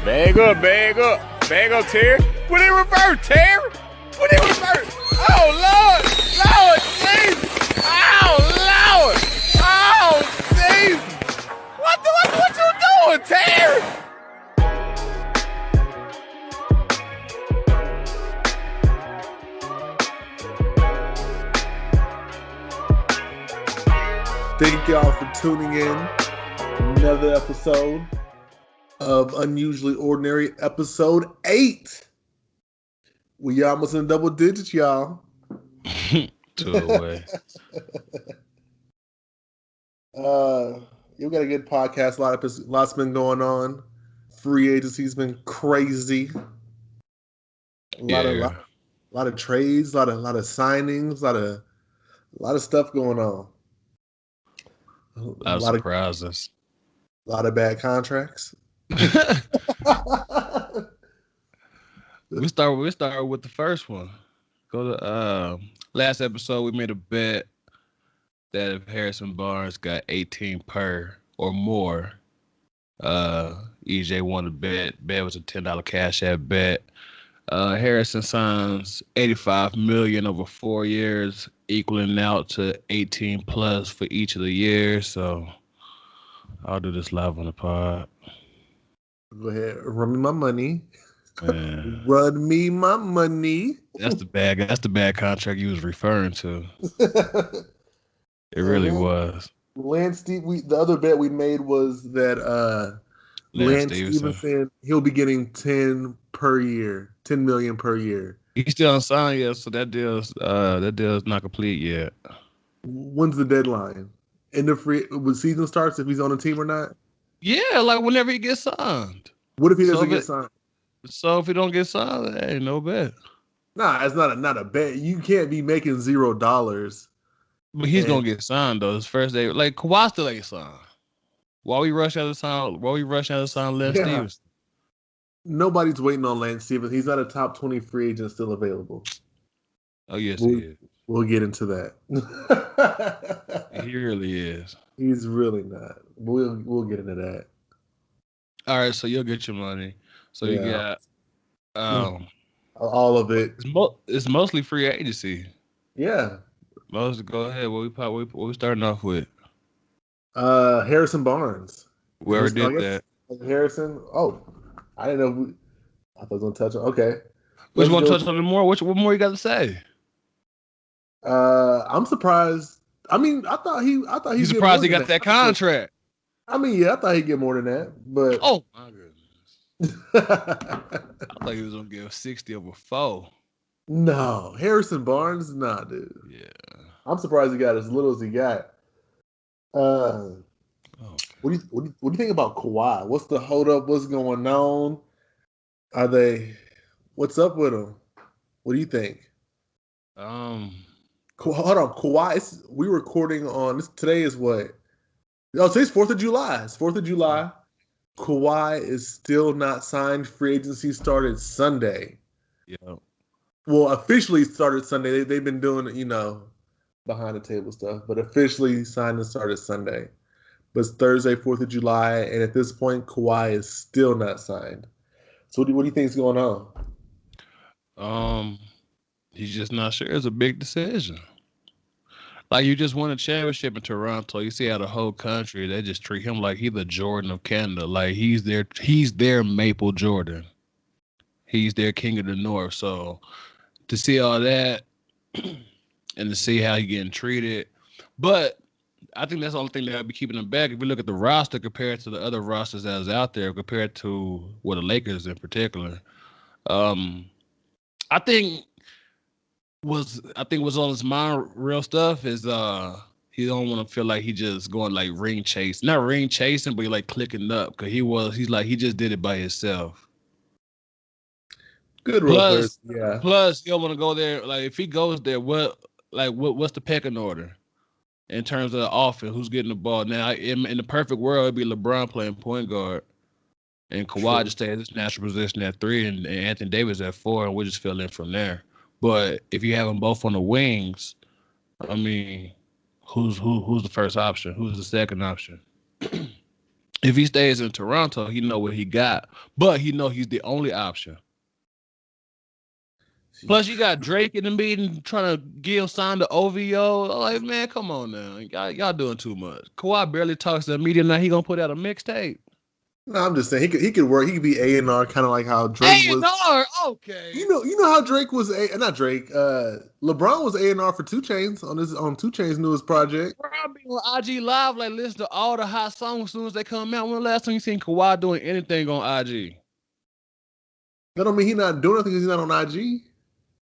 Bag up, bag up. Bag up, Terry. Put it in reverse, Terry. Put it in reverse. Oh, Lord. Lord, Jesus. Oh, Lord. Oh, Jesus. What you doing, Terry? Thank y'all for tuning in. Another episode of Unusually Ordinary, episode 8. We almost in double digits, y'all. Two away. You got a good podcast. Lots been going on. Free agency's been crazy. A lot of trades, a lot of signings, a lot of stuff going on. A lot of surprises. A lot of bad contracts. We start with the first one. Go to last episode. We made a bet that if Harrison Barnes got 18 per or more, EJ won the bet. Bet was a $10 cash app bet. Harrison signs $85 million over 4 years, equaling out to 18 plus for each of the years. So I'll do this live on the pod. Go ahead, run me my money. Man. Run me my money. That's the bad contract you was referring to. It really was. The other bet we made was that Lance Stevenson, he'll be getting 10 million per year. He's still unsigned yet, so that deal's not complete yet. When's the deadline? When season starts, if he's on a team or not? Yeah, like whenever he gets signed. What if he doesn't get signed? So if he don't get signed, that ain't no bet. Nah, it's not a bet. You can't be making $0. But he's gonna get signed though. His first day, like Kawhi still ain't signed. While we rush out of sign Lance Stevenson. Nobody's waiting on Lance Stevenson. He's not a top 20 free agent still available. Oh yes, he is. We'll get into that. He really is. He's really not. We'll get into that. All right, so you'll get your money. So you got all of it. It's mostly free agency. Yeah. Go ahead. What we starting off with? Harrison Barnes. We already did that. Harrison. Oh, I didn't know. I thought I was gonna touch on. Okay. Which one touch on it more? What more you got to say? I'm surprised. I mean, I thought he's surprised he got that contract. I mean, yeah, I thought he'd get more than that, but oh my goodness, I thought he was gonna give 60 over 4. No, Harrison Barnes, nah, dude. Yeah, I'm surprised he got as little as he got. Okay. What do you think about Kawhi? What's the hold up? What's going on? What's up with him? What do you think? Hold on, Kawhi. We recording on this. Today is what? Oh, today's 4th of July. It's 4th of July. Kawhi is still not signed. Free agency started Sunday. Yeah. Well, officially started Sunday. They've been doing, behind the table stuff, but officially signed and started Sunday. But it's Thursday, 4th of July, and at this point, Kawhi is still not signed. So what do you think is going on? He's just not sure. It's a big decision. Like, you just won a championship in Toronto. You see how the whole country, they just treat him like he's the Jordan of Canada. Like, he's their Maple Jordan. He's their king of the North. So to see all that and to see how he's getting treated. But I think that's the only thing that would be keeping him back. If we look at the roster compared to the other rosters that is out there, compared to the Lakers in particular, I think what's on his mind, real stuff, is he don't want to feel like he just going like ring chase, not ring chasing, but like clicking up, because he just did it by himself. Good. Plus, yeah. Plus, he don't want to go there. Like, if he goes there, what's the pecking order in terms of the offense? Who's getting the ball now? In the perfect world, it'd be LeBron playing point guard, and Kawhi just stay in his natural position at 3, and Anthony Davis at 4, and we'll just fill in from there. But if you have them both on the wings, I mean, who's the first option? Who's the second option? If he stays in Toronto, he know what he got, but he know he's the only option. Plus, you got Drake in the meeting trying to get him signed to OVO. I'm like, man, come on now. Y'all doing too much. Kawhi barely talks to the media now. He gonna put out a mixtape. No, I'm just saying he could work. He could be A&R, kind of like how Drake was. A&R, okay. You know how Drake was not Drake. LeBron was A&R for 2 Chainz on 2 Chainz' newest project. LeBron be on IG Live, like listen to all the hot songs as soon as they come out. When the last time you seen Kawhi doing anything on IG? That don't mean he's not doing anything because he's not on IG.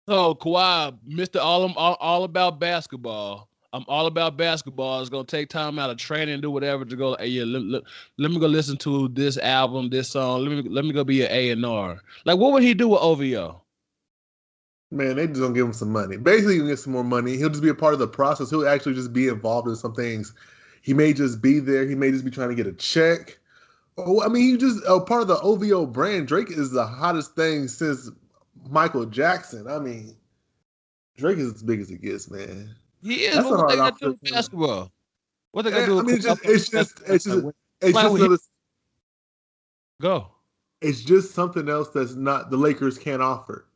So Kawhi, Mr. All About Basketball. I'm all about basketball. It's gonna take time out of training and do whatever to go. Hey, yeah, let me go listen to this album, this song. Let me go be an A&R. Like, what would he do with OVO? Man, they just gonna give him some money. Basically, he'll get some more money. He'll just be a part of the process. He'll actually just be involved in some things. He may just be there. He may just be trying to get a check. Oh, I mean, he just part of the OVO brand. Drake is the hottest thing since Michael Jackson. I mean, Drake is as big as it gets, man. He is. But what they got to do with basketball? What they got to do? I mean, it's just go. It's just something else that's not the Lakers can't offer.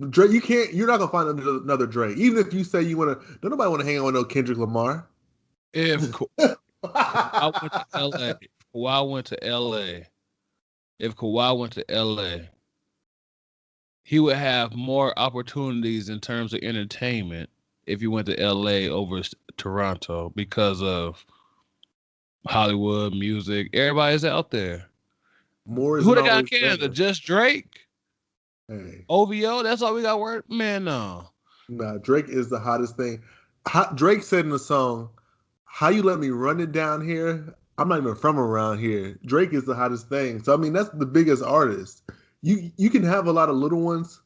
Drake, you're not gonna find another Drake. Even if you say you want to, don't nobody want to hang out with no Kendrick Lamar. If I went to LA, if Kawhi went to LA, he would have more opportunities in terms of entertainment if he went to LA over Toronto because of Hollywood music. Everybody's out there. Who they got in Canada? Just Drake? Hey. OVO? That's all we got word? Man, no. Nah, Drake is the hottest thing. Drake said in the song, "How you let me run it down here? I'm not even from around here." Drake is the hottest thing. So I mean, that's the biggest artist. You can have a lot of little ones,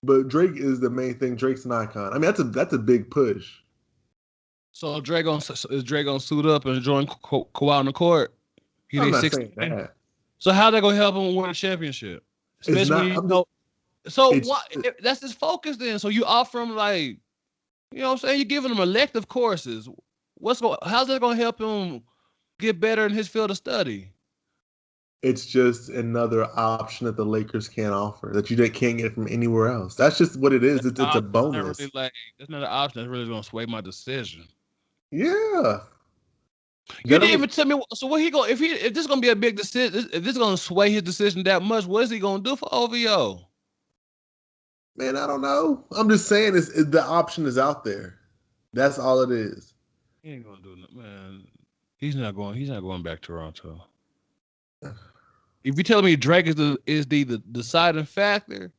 but Drake is the main thing. Drake's an icon. I mean, that's a big push. So is Drake gonna suit up and join Kawhi on the court? I'm not saying that. So how they gonna help him win a championship? Especially that's his focus then. So you offer him like, you know what I'm saying? You're giving him elective courses. How's that gonna help him get better in his field of study? It's just another option that the Lakers can't offer that you can't get from anywhere else. That's just what it is. It's a bonus. That's not an option that's really going to sway my decision. Yeah. You didn't even tell me. So what if this is going to be a big decision, if this is going to sway his decision that much, what is he going to do for OVO? Man, I don't know. I'm just saying the option is out there. That's all it is. He ain't going to do nothing, man. He's not going back to Toronto. If you tell me Drake is the deciding factor,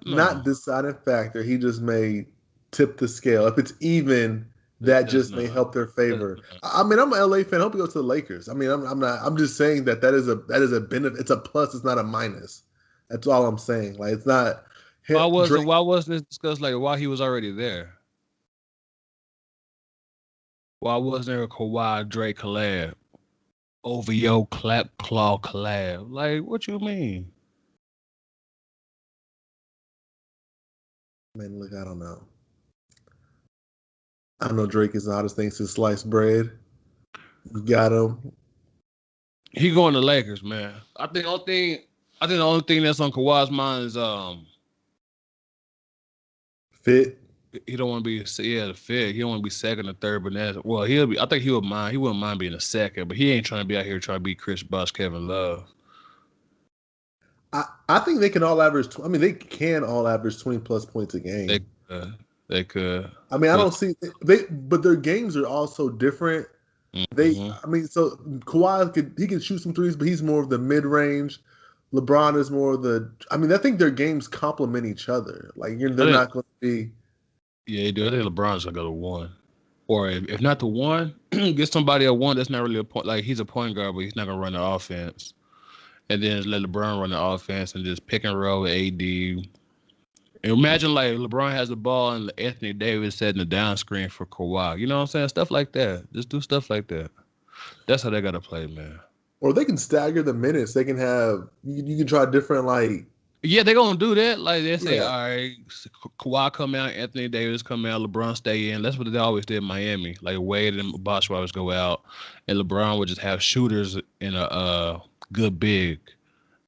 no. Not deciding factor. He just may tip the scale. If it's even, that just may help their favor. I mean, I'm an LA fan. I hope he goes to the Lakers. I mean, I'm not. I'm just saying that is a benefit. It's a plus. It's not a minus. That's all I'm saying. Like it's not. Why wasn't this discussed like while he was already there? Why wasn't there a Kawhi Drake collab? OVO KLAW collab. Like, what you mean? Man, look, I don't know. I know Drake is the hottest thing since sliced bread. You got him. He going to Lakers, man. I think the only thing that's on Kawhi's mind is fit. He don't want to be the fit. He don't want to be second or third, but I think he wouldn't mind being a second, but he ain't trying to be out here trying to be Chris Bosh, Kevin Love. I think they can all average. They can all average 20+ points a game. They could. I mean, I don't see but their games are also different. Mm-hmm. So Kawhi he can shoot some threes, but he's more of the mid range. LeBron is more of the. I think their games complement each other. Like they're not going to be. Yeah, I think LeBron's gonna go to 1, or if not to 1, get somebody at 1 that's not really a point. Like he's a point guard, but he's not gonna run the offense. And then let LeBron run the offense and just pick and roll with AD. And imagine like LeBron has the ball and Anthony Davis setting the down screen for Kawhi. You know what I'm saying? Stuff like that. Just do stuff like that. That's how they gotta play, man. Or they can stagger the minutes. They can have you can try different like Yeah, they're gonna do that. Like they say, Yeah. all right, Kawhi come out, Anthony Davis come out, LeBron stay in. That's what they always did in Miami. Like Wade and Bosh would always go out, and LeBron would just have shooters in a good big.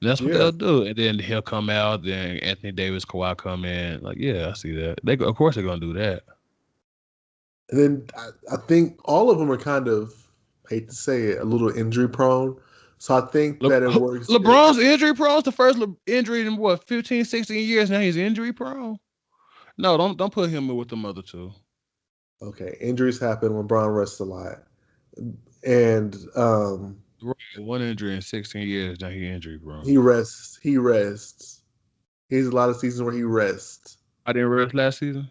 And that's what Yeah. they'll do. And then he'll come out. Then Anthony Davis, Kawhi come in. Like, yeah, I see that. Of course, they're gonna do that. And then I think all of them are kind of, hate to say it, a little injury prone. So I think that it works. LeBron's injury prone. It's the first injury in what 15, 16 years. Now he's injury prone. No, don't put him with the other two. Okay, injuries happen. LeBron rests a lot, and one injury in 16 years. Now he injury prone. He rests. He has a lot of seasons where he rests. I didn't rest last season.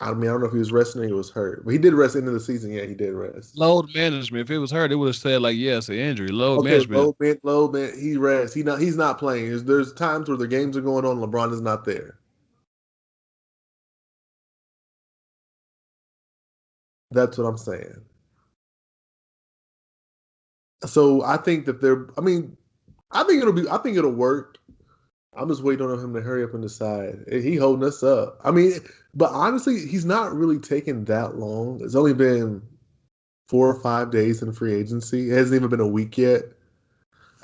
I mean, I don't know if he was resting or he was hurt, but he did rest into the season. Yeah, he did rest. Load management. If it was hurt, it would have said like, yes, an injury. Load management. Load man. He rests. He's not playing. There's times where the games are going on. LeBron is not there. That's what I'm saying. So I think that I think it'll work. I'm just waiting on him to hurry up and decide. He holding us up. I mean, but honestly, he's not really taking that long. It's only been 4 or 5 days in free agency. It hasn't even been a week yet.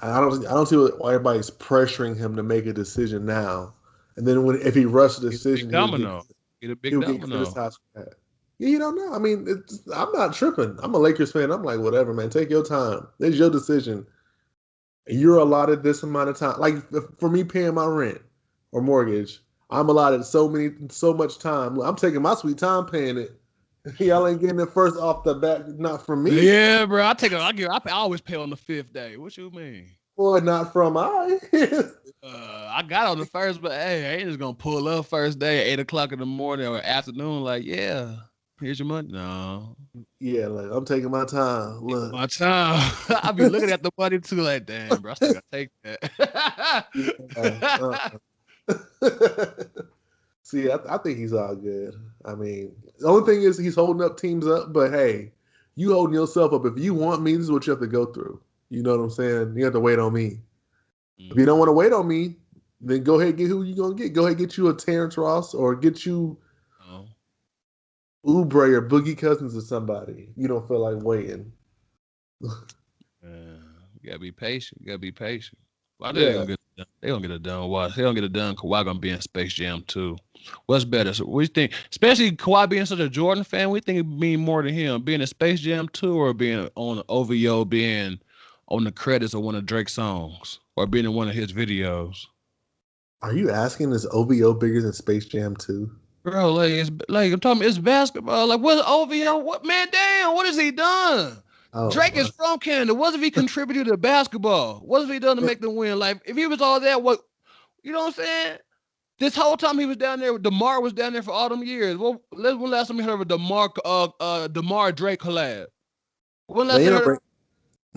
I don't see why everybody's pressuring him to make a decision now. And then if he rushes a decision, he'll get criticized for that. Yeah, you don't know. I mean, I'm not tripping. I'm a Lakers fan. I'm like, whatever, man. Take your time. It's your decision. You're allotted this amount of time. Like for me paying my rent or mortgage, I'm allotted so much time. I'm taking my sweet time paying it. Y'all ain't getting it first off the bat, not from me. Yeah, bro. I always pay on the 5th day. What you mean? Boy, not from I. I got on the first, but hey, I ain't just gonna pull up first day at 8:00 in the morning or afternoon. Like, yeah, here's your money. No. Yeah, like I'm taking my time. Look, my time. I be looking at the money too, like, damn, bro, I still gotta take that. See, I think he's all good. I mean, the only thing is he's holding up teams up, but hey, you holding yourself up. If you want me, this is what you have to go through. You know what I'm saying? You have to wait on me. If you don't want to wait on me, then go ahead and get who you gonna get. Go ahead and get you a Terrence Ross or get you Oubre or Boogie Cousins or somebody. You don't feel like waiting. You gotta be patient. Why they gonna get it done? Why they gonna get it done? Kawhi gonna be in Space Jam 2. What's better? So what do you think? Especially Kawhi being such a Jordan fan, we think it mean more to him being in Space Jam 2 or being on OVO, being on the credits of one of Drake's songs or being in one of his videos. Are you asking is OVO bigger than Space Jam 2? Bro, I'm talking. It's basketball. Like, what's OVO? What, man? Damn, what has he done? Oh, Drake is from Canada. What if he contributed to basketball? What have he done to make them win? Like, if he was all that, what? You know what I'm saying? This whole time he was down there, DeMar was down there for all them years. When last time you heard of a DeMar Drake collab? When last time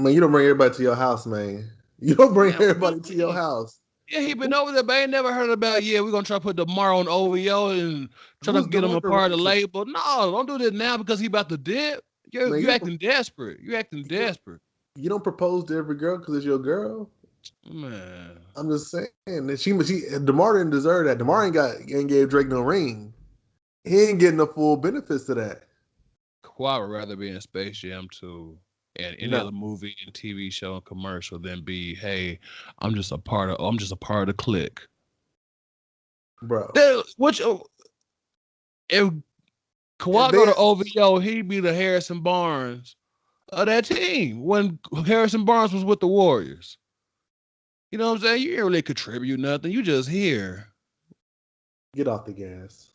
you don't bring everybody to your house, man. You don't bring everybody to your house. Yeah, he been over there, but I ain't never heard about, we're going to try to put DeMar on OVO and try to get him a part of the label. No, don't do this now because he about to dip. You're acting desperate. You're acting desperate. You don't propose to every girl because it's your girl. Man. I'm just saying that DeMar didn't deserve that. DeMar ain't gave Drake no ring. He ain't getting the full benefits of that. Kawhi would rather be in Space Jam 2 and any other movie and TV show and commercial than be, hey, I'm just a part of the clique. Bro. If Kawhi go to OVO, he'd be the Harrison Barnes of that team when Harrison Barnes was with the Warriors. You know what I'm saying? You ain't really contribute nothing. You just here. Get off the gas.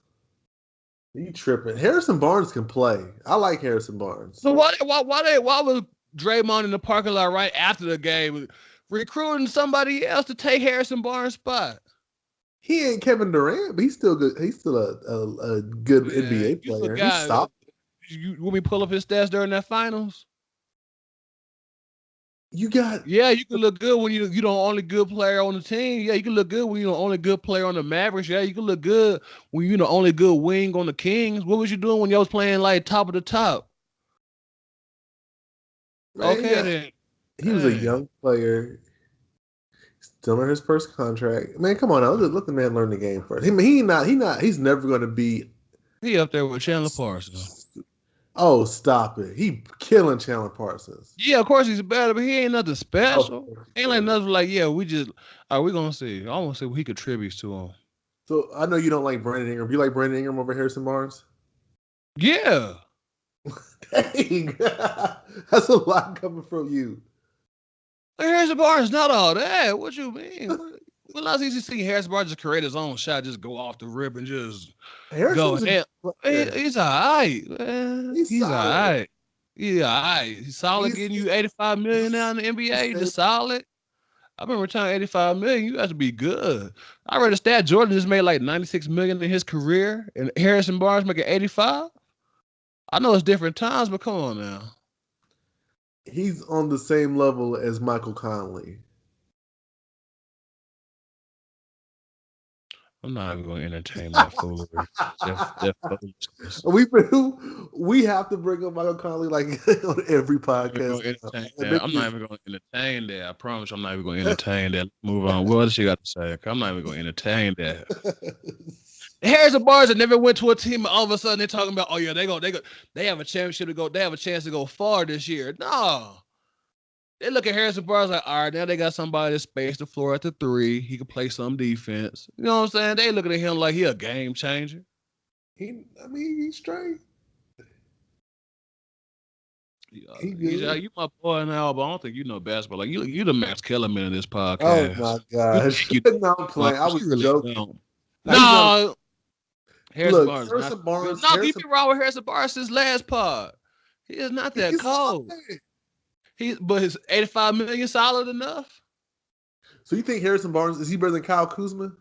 You tripping. Harrison Barnes can play. I like Harrison Barnes. So why was Draymond in the parking lot right after the game recruiting somebody else to take Harrison Barnes' spot? He ain't Kevin Durant, but he's still good. He's still a good NBA player. He stopped. You want me to pull up his stats during that finals? You can look good when you're the only good player on the team. Yeah, you can look good when you're the only good player on the Mavericks. Yeah, you can look good when you're the only good wing on the Kings. What was you doing when you was playing like top of the top? Man, then. He was a young player. Still in his first contract. Man, come on now. Let the man learn the game first. He's never going to be. He up there with Chandler Parsons. Oh, stop it. He killing Chandler Parsons. Yeah, of course he's better, but he ain't nothing special. Ain't like nothing like, yeah, we going to see. I want to see what he contributes to him. So I know you don't like Brandon Ingram. You like Brandon Ingram over Harrison Barnes? Yeah. Dang. That's a lot coming from you. Harrison Barnes not all that. What you mean? When last easy see Harrison Barnes just create his own shot, just go off the rip and just go. He's all right, man. He's all right. He's all right. He's solid, getting you $85 million now in the NBA. Just solid. I remember returning $85 million. You have to be good. I read a stat. Jordan just made like $96 million in his career, and Harrison Barnes making $85. I know it's different times, but come on now. He's on the same level as Michael Conley. I'm not even going to entertain that foolery. That we have to bring up Michael Conley like on every podcast. I'm not even going to entertain that. I promise I'm not even going to entertain that. Move on. What else you got to say? I'm not even going to entertain that. Harrison Barnes that never went to a team, and all of a sudden they're talking about, oh yeah, they have a championship to go. They have a chance to go far this year. No. They look at Harrison Barnes like, all right, now they got somebody to space the floor at the 3. He can play some defense. You know what I'm saying? They looking at him like he a game changer. He's straight. You my boy now, but I don't think you know basketball. Like you the Max Kellerman of this podcast. Oh my gosh! I'm playing. I was really joking. No, Harrison Barnes. No, keep it wrong with Harrison Barnes since last pod. He is not that cold. But his $85 million solid enough. So you think Harrison Barnes is he better than Kyle Kuzma?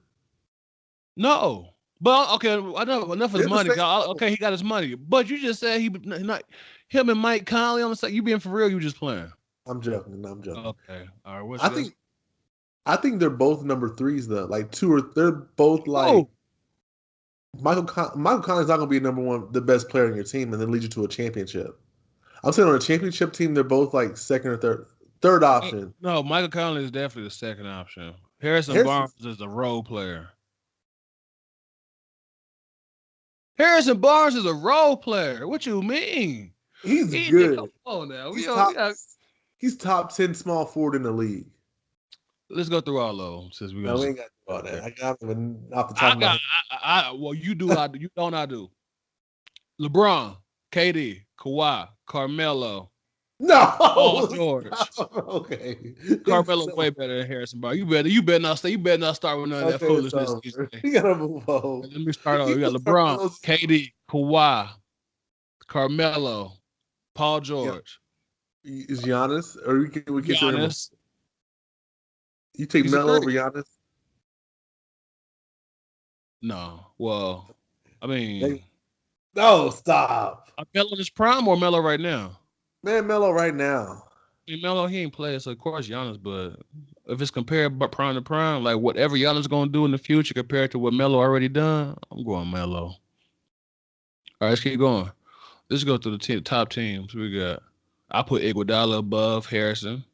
No, but okay, I know enough of the money. Okay, he got his money, but you just said he not him and Mike Conley on the side. You being for real? You just playing? I'm joking. Okay, all right. I think they're both number 3s though. Like they're both like Michael Conley's not gonna be number 1, the best player on your team, and then lead you to a championship. I'm saying on a championship team, they're both like second or third option. No, Michael Conley is definitely the second option. Harrison Barnes is a role player. Harrison Barnes is a role player. What you mean? He's good. Come on now. He's top 10 small forward in the league. Let's go through all of them since we ain't got to do all that. I got them off the top of my head. Well, you do. You don't. I do. LeBron, KD, Kawhi, Carmelo. No. Paul George. Okay. Carmelo's way better than Harrison Barnes. You better not start with none of that foolishness. You gotta move on. Let me start over. You got LeBron, KD, Kawhi, Carmelo, Paul George. Yeah. Is Giannis? Or we consider Giannis. You take Melo over Giannis? No. Well, I mean. No, stop. Melo in his prime or Melo right now? Man, Melo right now. I mean, Melo, he ain't playing, so of course Giannis, but if it's compared prime to prime, like whatever Giannis going to do in the future compared to what Melo already done, I'm going Melo. All right, let's keep going. Let's go through the top teams we got. I put Iguodala above Harrison.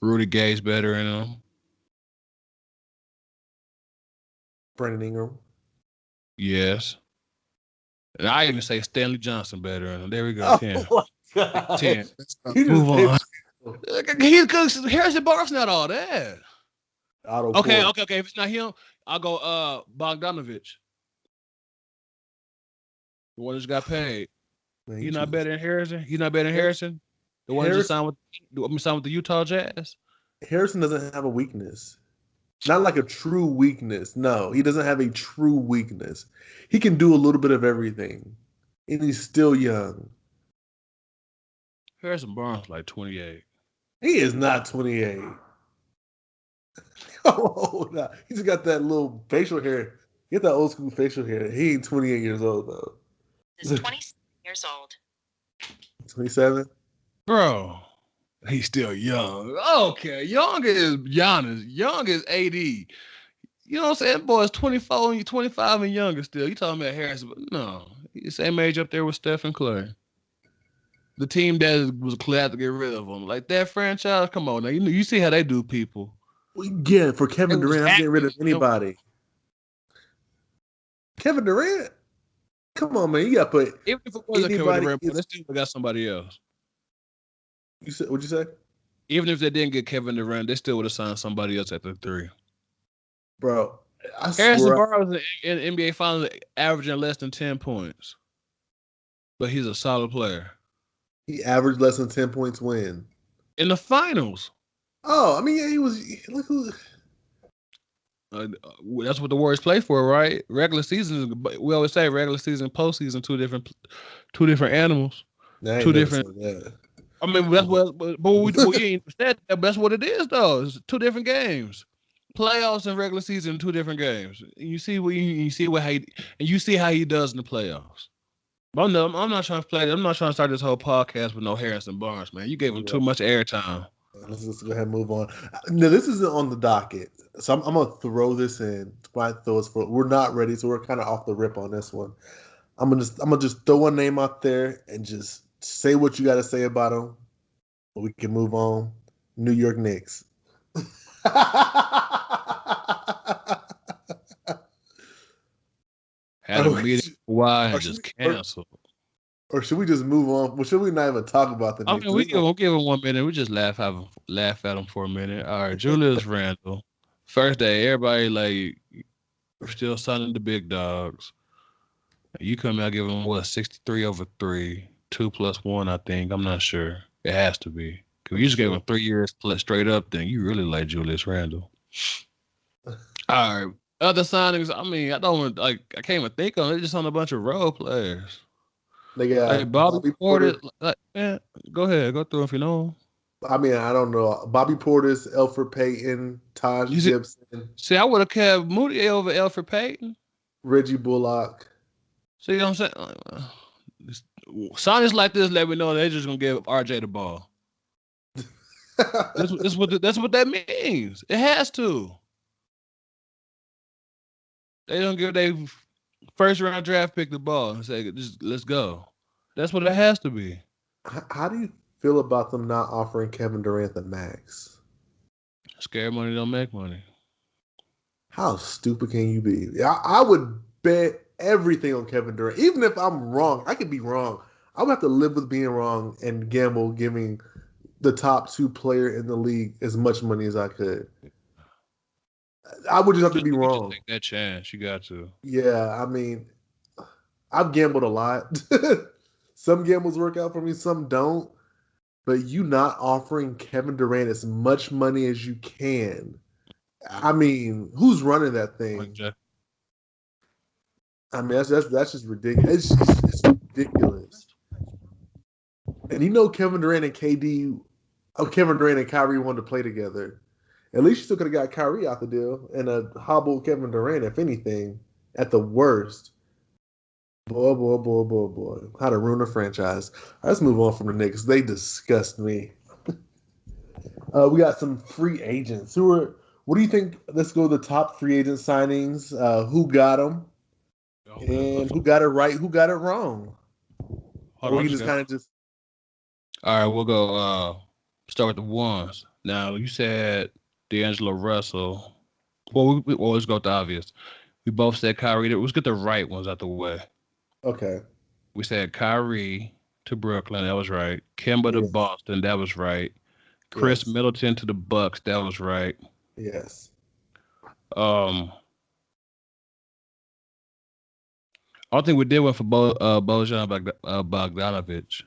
Rudy Gay's better in him. Brandon Ingram. Yes. And I even say Stanley Johnson better in him. There we go. 10. 10. Move on. Harrison Barnes not all that. Okay. If it's not him, I'll go Bogdanovich. The one that just got paid. Man, he's not better than Harrison. He's not better than Harrison. The one that just signed with the Utah Jazz. Harrison doesn't have a weakness. Not like a true weakness. No, he doesn't have a true weakness. He can do a little bit of everything. And he's still young. Harrison Barnes like 28. He is not 28. Oh, no. He's got that little facial hair. Get that old school facial hair. He ain't 28 years old, though. He's 27 years old. 27? Bro. He's still young. Okay. Young is Giannis. Young is AD. You know what I'm saying? Boy, is 24 and 25 and younger still. You talking about Harrison, but no. He's the same age up there with Steph and Clay. the team that was glad to get rid of him. Like that franchise, come on now. You see how they do people. Yeah, for Kevin Durant, I'm getting rid of active. anybody. Kevin Durant? Come on, man. You got to put Even if it wasn't Kevin anybody. Durant, they still got somebody else. You said, what'd you say? Even if they didn't get Kevin Durant, they still would have signed somebody else at the 3. Bro, I Harrison swear. Barnes in NBA Finals averaging less than 10 points. But he's a solid player. He averaged less than 10 points when? In the finals. Oh, I mean, yeah, he was. Look who. That's what the Warriors play for, right? Regular season. We always say regular season, postseason, two different animals. Two different. I mean, that's what. But we ain't said that. But that's what it is, though. It's 2 different games. Playoffs and regular season, 2 different games. You see how he does in the playoffs. But I'm not trying to play. I'm not trying to start this whole podcast with no Harrison Barnes, man. You gave him too much airtime. Let's just go ahead and move on. No, this isn't on the docket, so I'm gonna throw this in. We're not ready, so we're kind of off the rip on this one. I'm gonna just throw one name out there and just say what you got to say about him. We can move on. New York Knicks. Had a meeting. Why just canceled? Or should we just move on? Well, should we not even talk about the Knicks? I mean, we'll give him 1 minute. We just laugh at him for a minute. All right, Julius Randle. First day, everybody like still signing the big dogs. You come out giving him 63 over 3, 2 plus 1. I think I'm not sure. It has to be. Cause you just gave him 3 years straight up. Then you really like Julius Randle. All right, other signings. I mean, I can't even think of it. They're just on a bunch of role players. They got like Bobby Porter. Man, go ahead, go through if you know him. I mean, I don't know. Bobby Portis, Elfrid Payton, Taj Gibson. See, I would have kept Moody over Elfrid Payton. Reggie Bullock. See what I'm saying? Signings like this let me know they're just gonna give RJ the ball. That's what that means. It has to. They don't give their first round draft pick the ball and say, just let's go. That's what it has to be. How do you feel about them not offering Kevin Durant the max? Scary money don't make money. How stupid can you be? I would bet everything on Kevin Durant. Even if I'm wrong, I could be wrong. I would have to live with being wrong and gamble giving the top 2 player in the league as much money as I could. I would just have to be wrong. Take that chance. You got to. Yeah, I mean, I've gambled a lot. Some gambles work out for me, some don't. But you not offering Kevin Durant as much money as you can. I mean, who's running that thing? I mean, that's just ridiculous. It's ridiculous. And you know Kevin Durant and Kevin Durant and Kyrie wanted to play together. At least you still could have got Kyrie out the deal and a hobbled Kevin Durant, if anything, at the worst. Boy. How to ruin a franchise. Let's move on from the Knicks. They disgust me. We got some free agents. What do you think? Let's go to the top free agent signings. Who got them? And who got it right? Who got it wrong? Or we just kind of just... All right, we'll go start with the ones. Now, you said D'Angelo Russell. Well, let's go with the obvious. We both said Kyrie. Let's get the right ones out the way. Okay. We said Kyrie to Brooklyn. That was right. Kemba to Boston. That was right. Chris Middleton to the Bucks. That was right. Yes. I don't think we did one for Bojan Bogdanovic.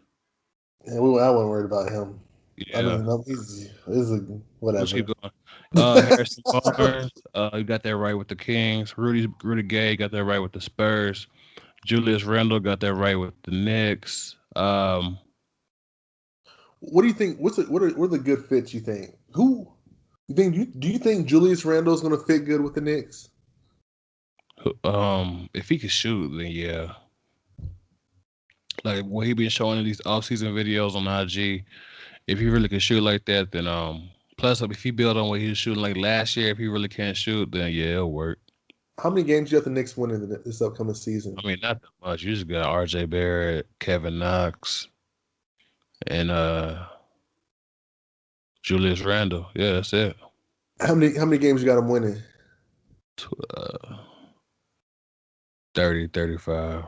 Yeah, I wasn't worried about him. Yeah. I mean, he's a whatever. Let's keep going. Harrison Barnes, you got that right with the Kings. Rudy Gay got that right with the Spurs. Julius Randle got that right with the Knicks. What do you think? What are the good fits? You think? Who you think? Do you think Julius Randle is going to fit good with the Knicks? If he could shoot, then yeah. Like what he been showing in these off-season videos on IG, if he really can shoot like that, then plus if he build on what he was shooting like last year, if he really can't shoot, then yeah, it'll work. How many games do you have the Knicks win in this upcoming season? I mean, not that much. You just got RJ Barrett, Kevin Knox, and Julius Randle. Yeah, that's it. How many games you got them winning? 30, 35,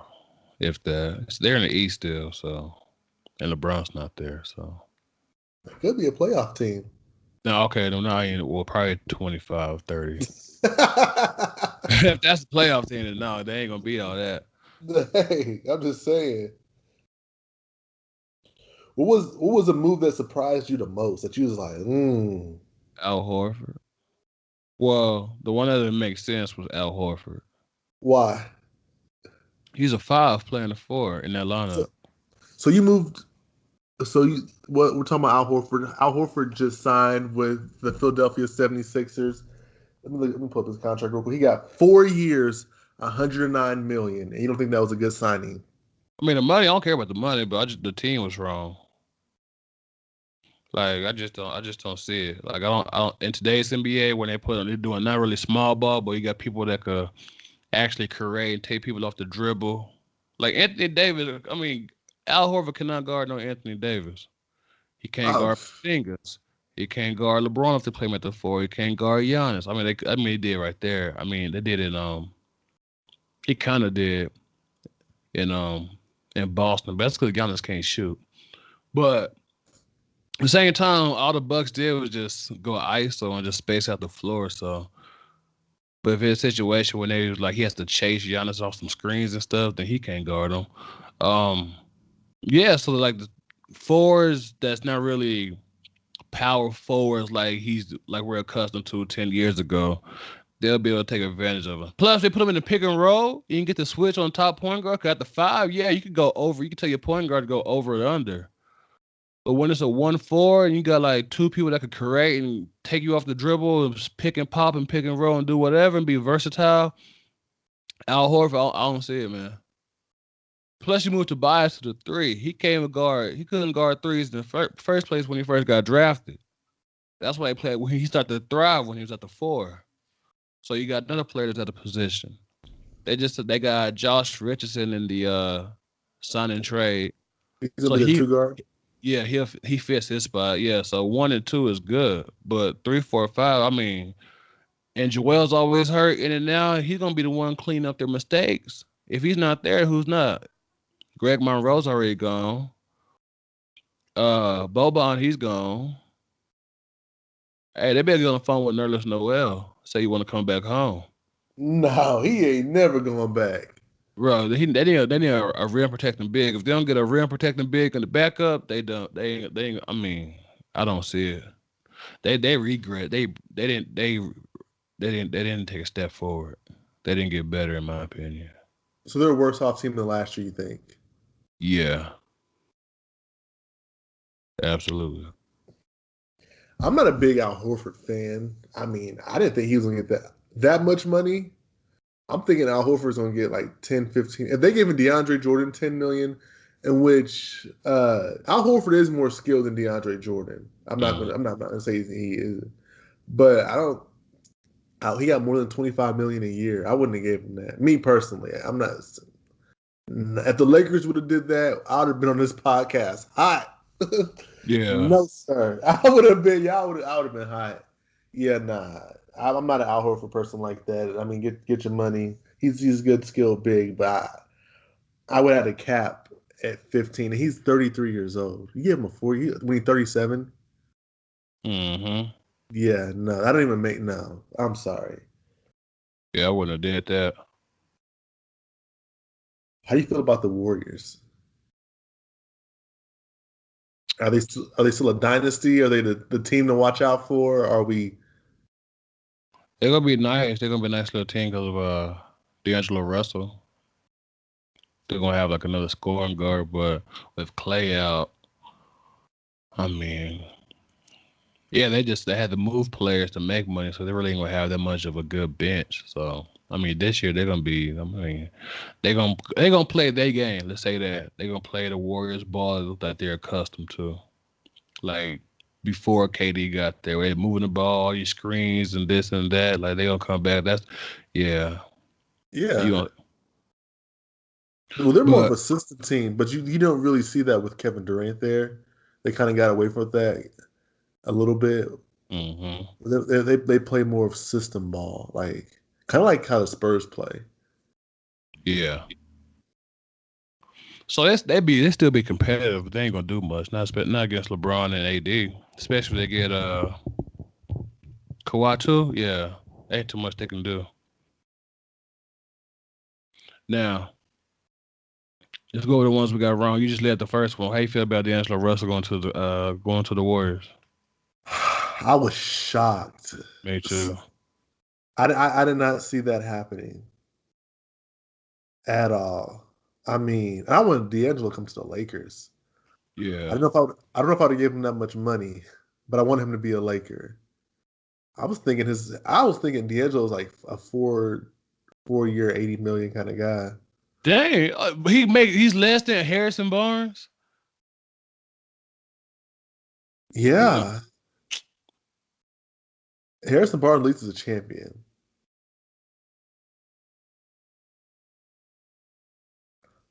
if that. They're in the East still, so, and LeBron's not there, so. It could be a playoff team. No, okay, no, well, probably 25, 30. If that's the playoff team, then no, they ain't gonna beat all that. Hey, I'm just saying. What was the move that surprised you the most? That you was like, Al Horford. Well, the one that didn't make sense was Al Horford. Why? He's a 5 playing a 4 in that lineup. So you moved. So what we're talking about Al Horford. Al Horford just signed with the Philadelphia 76ers. Let me pull up his contract real quick. He got 4 years, $109 million, and you don't think that was a good signing? I mean, the money. I don't care about the money, but the team was wrong. Like I just don't see it. Like I don't. In today's NBA, when they're doing not really small ball, but you got people that could actually create and take people off the dribble. Like Anthony Davis. I mean, Al Horford cannot guard no Anthony Davis. He can't guard fingers. He can't guard LeBron if they play him at the 4. He can't guard Giannis. I mean, they did right there. I mean, they did it. He kind of did in Boston. But that's because Giannis can't shoot. But at the same time, all the Bucks did was just go ISO and just space out the floor. So, but if it's a situation where they was like he has to chase Giannis off some screens and stuff, then he can't guard him. Yeah. So like the 4s, that's not really power forwards like we're accustomed to 10 years ago. They'll be able to take advantage of him. Plus, they put him in the pick and roll. You can get the switch on top point guard. Cause at the 5, yeah, you could go over. You can tell your point guard to go over and under. But when it's a 1-4 and you got like 2 people that could create and take you off the dribble, and pick and pop and pick and roll and do whatever and be versatile, Al Horford, I don't see it, man. Plus, you moved Tobias to the 3. He came a guard. He couldn't guard 3s in the first place when he first got drafted. That's why he played when he started to thrive when he was at the 4. So you got another player that's at the position. They got Josh Richardson in the sign and trade. He's gonna be a 2 guard. Yeah, he fits his spot. Yeah, so 1 and 2 is good, but 3, 4, 5. I mean, and Joel's always hurt in and out. He's gonna be the one cleaning up their mistakes. If he's not there, who's not? Greg Monroe's already gone. Boban, he's gone. Hey, they better get on the phone with Nerlens Noel. Say you want to come back home. No, he ain't never going back. Bro, they need a rim protecting big. If they don't get a rim protecting big in the backup, they don't. They I mean, I don't see it. They regret. They didn't take a step forward. They didn't get better, in my opinion. So they're a worse off team than last year, you think? Yeah. Absolutely. I'm not a big Al Horford fan. I mean, I didn't think he was going to get that much money. I'm thinking Al Horford's going to get like 10, 15. If they gave him DeAndre Jordan $10 million, in which Al Horford is more skilled than DeAndre Jordan. I'm not going to say he is, but I don't. He got more than $25 million a year. I wouldn't have gave him that. Me personally, I'm not. If the Lakers would have did that, I would have been on this podcast hot. Yeah. No, sir. I would have been. I would have been hot. Yeah, nah. I'm not an Al Horford person like that. I mean, get your money. He's good, skilled, big, but I would have to cap at 15. And he's 33 years old. You give him a 4 year when he's 37. Mm-hmm. Yeah, no, I don't even make. No, I'm sorry. Yeah, I wouldn't have did that. How do you feel about the Warriors? Are they still a dynasty? Are they the team to watch out for? Are we? They're gonna be nice. They're gonna be a nice little team because of D'Angelo Russell. They're gonna have like another scoring guard, but with Clay out, I mean, yeah, they had to move players to make money, so they really ain't gonna have that much of a good bench. So I mean, this year they're gonna be. I mean, they're gonna play their game. Let's say that they're gonna play the Warriors ball that they're accustomed to, like before KD got there. They're moving the ball, all these screens and this and that. Like they gonna come back. Yeah. Well, they're more of a system team, but you don't really see that with Kevin Durant there. they kind of got away from that a little bit. Mm-hmm. They play more of system ball, like kind of like how the Spurs play. Yeah. So they still be competitive, but they ain't gonna do much. Not against LeBron and AD, especially if they get Kawhi too. Yeah, ain't too much they can do. Now let's go over the ones we got wrong. You just led the first one. How you feel about D'Angelo Russell going to the Warriors? I was shocked. Me too. I did not see that happening at all. I mean, I wanted D'Angelo to come to the Lakers. Yeah. I don't know if I would give him that much money, but I want him to be a Laker. I was thinking D'Angelo was like a 4-year, $80 million kind of guy. Dang, he's less than Harrison Barnes. Yeah. Harrison Barnes at least is a champion.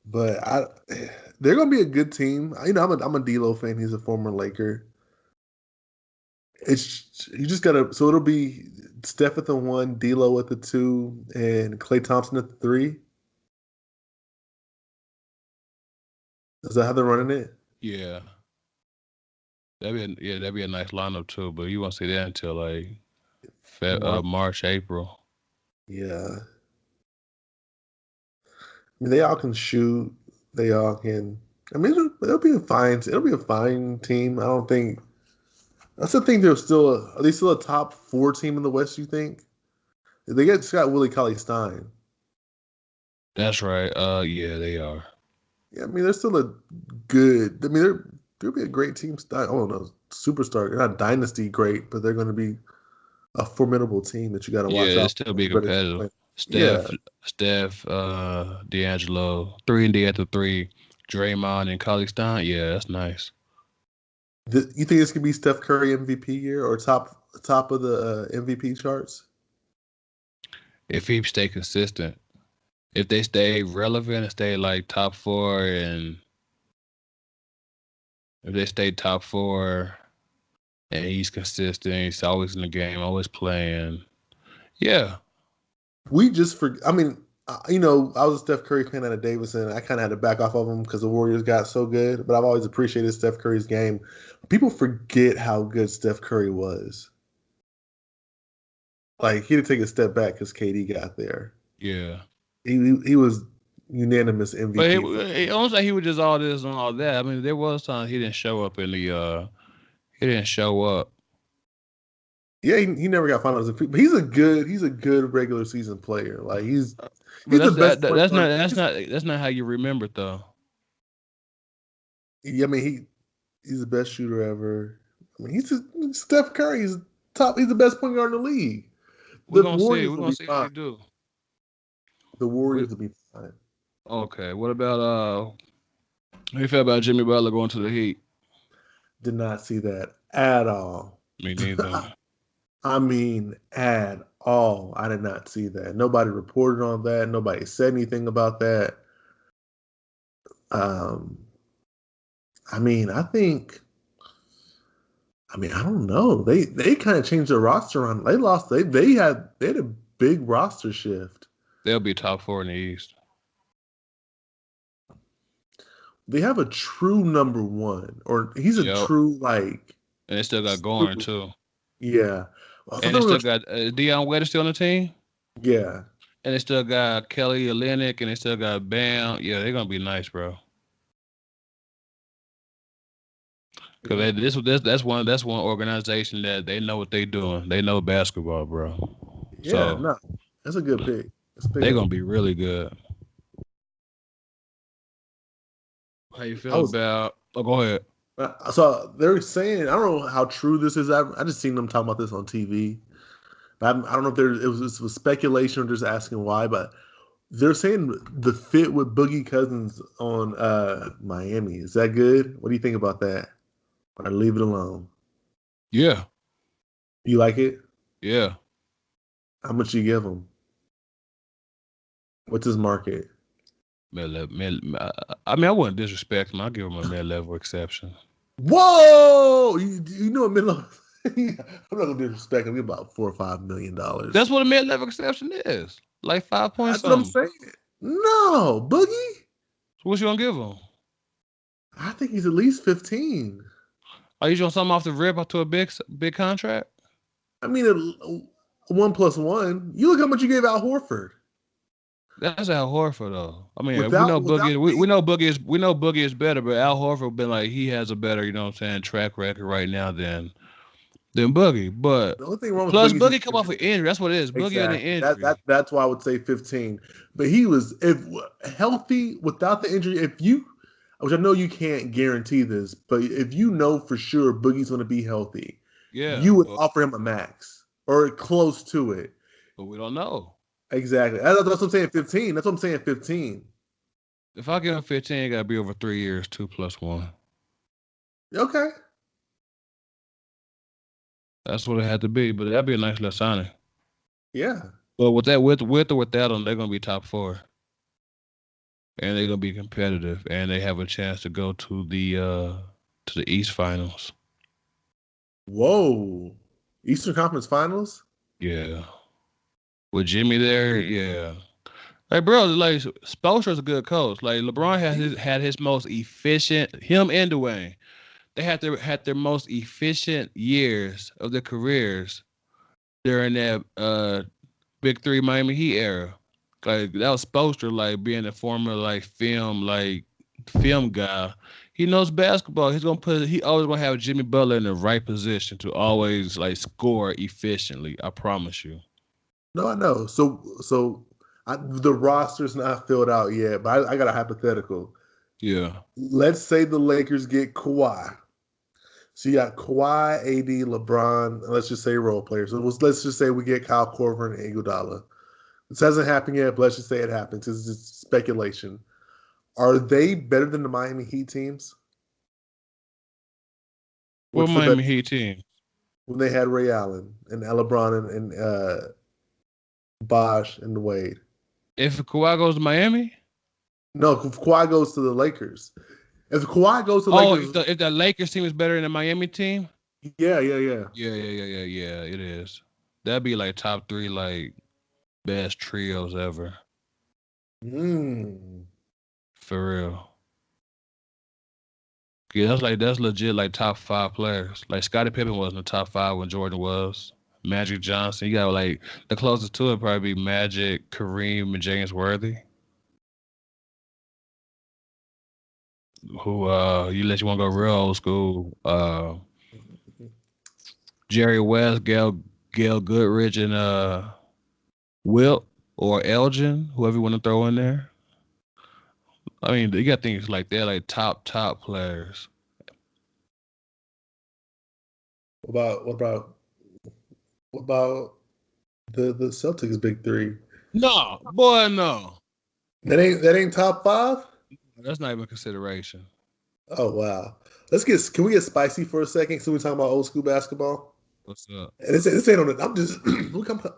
But they're gonna be a good team. You know, I'm a D'Lo fan. He's a former Laker. You just gotta. So it'll be Steph at the 1, D'Lo at the 2, and Klay Thompson at the 3. Is that how they're running it? Yeah. That'd be a nice lineup too. But you won't see that until like March, April. Yeah. I mean, they all can shoot. They all can. I mean, it'll be a fine team. I don't think. I still think they're still. Are they still a top 4 team in the West? You think? They just got Willie Cauley-Stein. That's right. Yeah, they are. Yeah, I mean, they're still a good. I mean, they'll be a great team. I don't know, superstar. They're not dynasty great, but they're going to be a formidable team that you got to watch out. Yeah, still be competitive. Steph, D'Angelo, 3-and-D at the 3, Draymond and Cauley-Stein. Yeah, that's nice. You think this could be Steph Curry MVP year or top of the MVP charts? If he stay consistent, if they stay relevant and stay like top 4, and if they stay top 4 and he's consistent, he's always in the game, always playing. Yeah. I mean, you know, I was a Steph Curry fan out of Davidson. I kind of had to back off of him because the Warriors got so good, but I've always appreciated Steph Curry's game. People forget how good Steph Curry was. Like, he had to take a step back because KD got there. Yeah. He was unanimous MVP. But it almost like he was just all this and all that. I mean, there was times he didn't show up he didn't show up. Yeah, he never got finals. But he's a good regular season player. Like he's the best. That's not how you remember it though. Yeah, I mean he's the best shooter ever. I mean Steph Curry. He's the best point guard in the league. We're gonna see what he do. The Warriors will be fine. Okay, what about how you feel about Jimmy Butler going to the Heat? Did not see that at all. Me neither. I mean, at all. I did not see that. Nobody reported on that. Nobody said anything about that. I mean, I don't know. They kind of changed their roster around. They had a big roster shift. They'll be top 4 in the East. They have a true number 1, or he's a true like. And they still got Goran too. Yeah. And they still got Dion Waiters still on the team. Yeah. And they still got Kelly Olynyk, and they still got Bam. Yeah, they're gonna be nice, bro. Because that's one organization that they know what they doing. They know basketball, bro. Yeah, that's a good pick. They're gonna be really good. How you feel about? Oh, go ahead. So they're saying, I don't know how true this is. I just seen them talking about this on TV. I don't know if it was speculation or just asking why, but they're saying the fit with Boogie Cousins on Miami. Is that good? What do you think about that? Or leave it alone? Yeah. You like it? Yeah. How much you give him? What's his market? I mean, I wouldn't disrespect him. I'll give him a mid-level exception. Whoa! You know, I'm not gonna disrespect him. We're about $4 or $5 million. That's what a mid-level exception is. Like 5 points That's what I'm something. saying. No, Boogie. So what you gonna give him? I think he's at least 15. Are you doing something off the rip to a big contract? I mean, 1+1. You look how much you gave Al Horford. That's Al Horford though. I mean, Without we know Boogie is better, but Al Horford been like he has a better, track record right now than Boogie. But the only thing wrong with plus Boogie Boogie come off an injury. That's what it is. Boogie had an exactly. injury. That's why I would say 15. But he was healthy without the injury. Which I know you can't guarantee this, but if you know for sure Boogie's going to be healthy, you would offer him a max or close to it. But we don't know. Exactly. That's what I'm saying. 15. That's what I'm saying. 15. If I give him 15, it got to be over 3 years, 2+1. Okay. That's what it had to be, but that'd be a nice little signing. Yeah. But with or without them, they're gonna be top 4, and they're gonna be competitive, and they have a chance to go to the East Finals. Whoa. Eastern Conference Finals? Yeah. With Jimmy there, yeah. Like, bro, like Spoelstra's a good coach. Like LeBron had his most efficient, him and Dwayne. They had their most efficient years of their careers during that Big Three Miami Heat era. Like that was Spoelstra, like being a former film guy. He knows basketball. He always gonna have Jimmy Butler in the right position to always score efficiently. I promise you. No, I know. So the roster's not filled out yet, but I got a hypothetical. Yeah. Let's say the Lakers get Kawhi. So you got Kawhi, AD, LeBron, and let's just say role players. So let's just say we get Kyle Korver and Iguodala. This hasn't happened yet, but let's just say it happens. It's just speculation. Are they better than the Miami Heat teams? What Miami Heat team? When they had Ray Allen and LeBron and Bosh and Wade. If Kawhi goes to Miami? No, if Kawhi goes to the Lakers. If Kawhi goes to the Lakers. If the Lakers team is better than the Miami team? Yeah. Yeah, it is. That'd be top 3 best trios ever. For real. Yeah, that's legit top 5 players. Scottie Pippen was in the top 5 when Jordan was. Magic Johnson. You got the closest to it probably be Magic, Kareem, and James Worthy. Who you want to go real old school? Jerry West, Gail Goodrich, and Wilt or Elgin, whoever you want to throw in there. I mean, you got things like they're top players. What about the Celtics big 3? No, boy, no. That ain't top 5? That's not even a consideration. Oh wow. Can we get spicy for a second? So we talking about old school basketball? What's up? And this ain't on the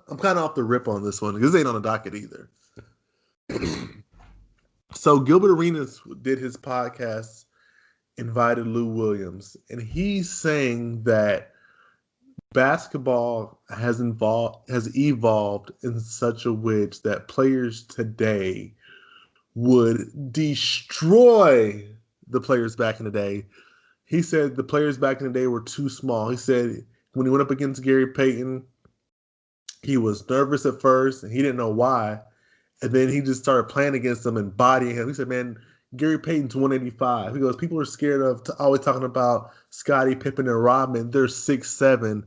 I'm kind of off the rip on this one because this ain't on the docket either. So Gilbert Arenas did his podcast, invited Lou Williams, and he's saying that basketball has evolved in such a which that players today would destroy the players back in the day. He said the players back in the day were too small. He said when he went up against Gary Payton, he was nervous at first and he didn't know why. And then he just started playing against them and bodying him. He said, man, Gary Payton's 185. He goes, people are scared of always talking about Scottie Pippen and Rodman. They're 6'7",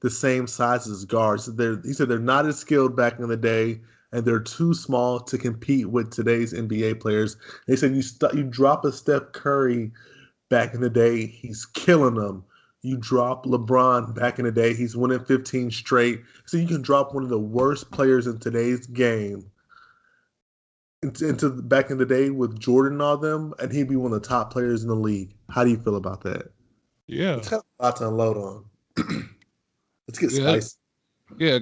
the same size as guards. He said they're not as skilled back in the day, and they're too small to compete with today's NBA players. They said you drop a Steph Curry back in the day, he's killing them. You drop LeBron back in the day, he's winning 15 straight. So you can drop one of the worst players in today's game into back in the day with Jordan and all them, and he'd be one of the top players in the league. How do you feel about that? Yeah. It's kind of a lot to unload on. Let's get spicy. Yeah,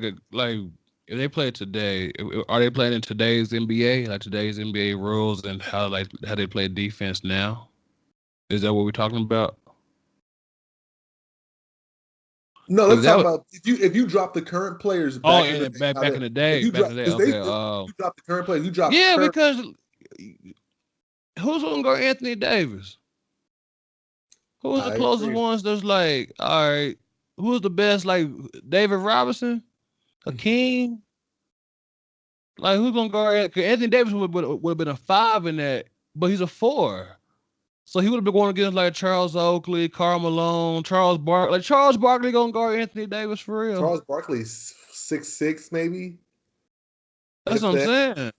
if they play today, are they playing in today's NBA, today's NBA rules and how they play defense now? Is that what we're talking about? No, let's talk about if you drop the current players back in the day. Back in the day. Okay. You drop the current players. You drop because who's gonna guard Anthony Davis? Who's the closest ones that's like, all right, who's the best, like David Robinson? Hakeem? Like, who's gonna guard? Because Anthony Davis would have been a 5 in that, but he's a 4. So he would have been going against like Charles Oakley, Karl Malone, Charles Barkley. Like Charles Barkley gonna guard Anthony Davis for real. Charles Barkley's 6'6", maybe. That's what I'm saying.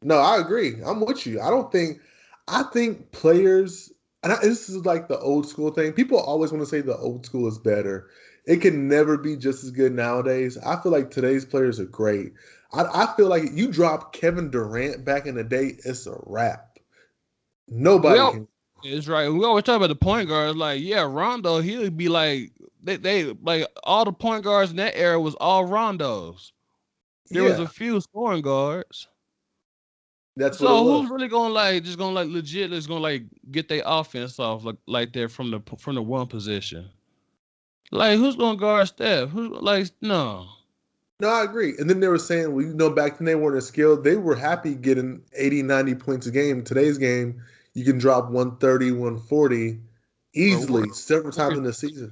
No, I agree. I'm with you. I think players, and this is like the old school thing. People always want to say the old school is better. It can never be just as good nowadays. I feel like today's players are great. I feel like you drop Kevin Durant back in the day, it's a wrap. Nobody can. It's right. We always talk about the point guards. Like, yeah, Rondo, he'll be like, they like all the point guards in that era was all Rondos. There was a few scoring guards. That's so who's really gonna legit is gonna like get their offense off like that from the one position? Like, who's gonna guard Steph? No, I agree. And then they were saying, back then they weren't as skilled. They were happy getting 80, 90 points a game. Today's game, you can drop 130, 140 easily several times in the season.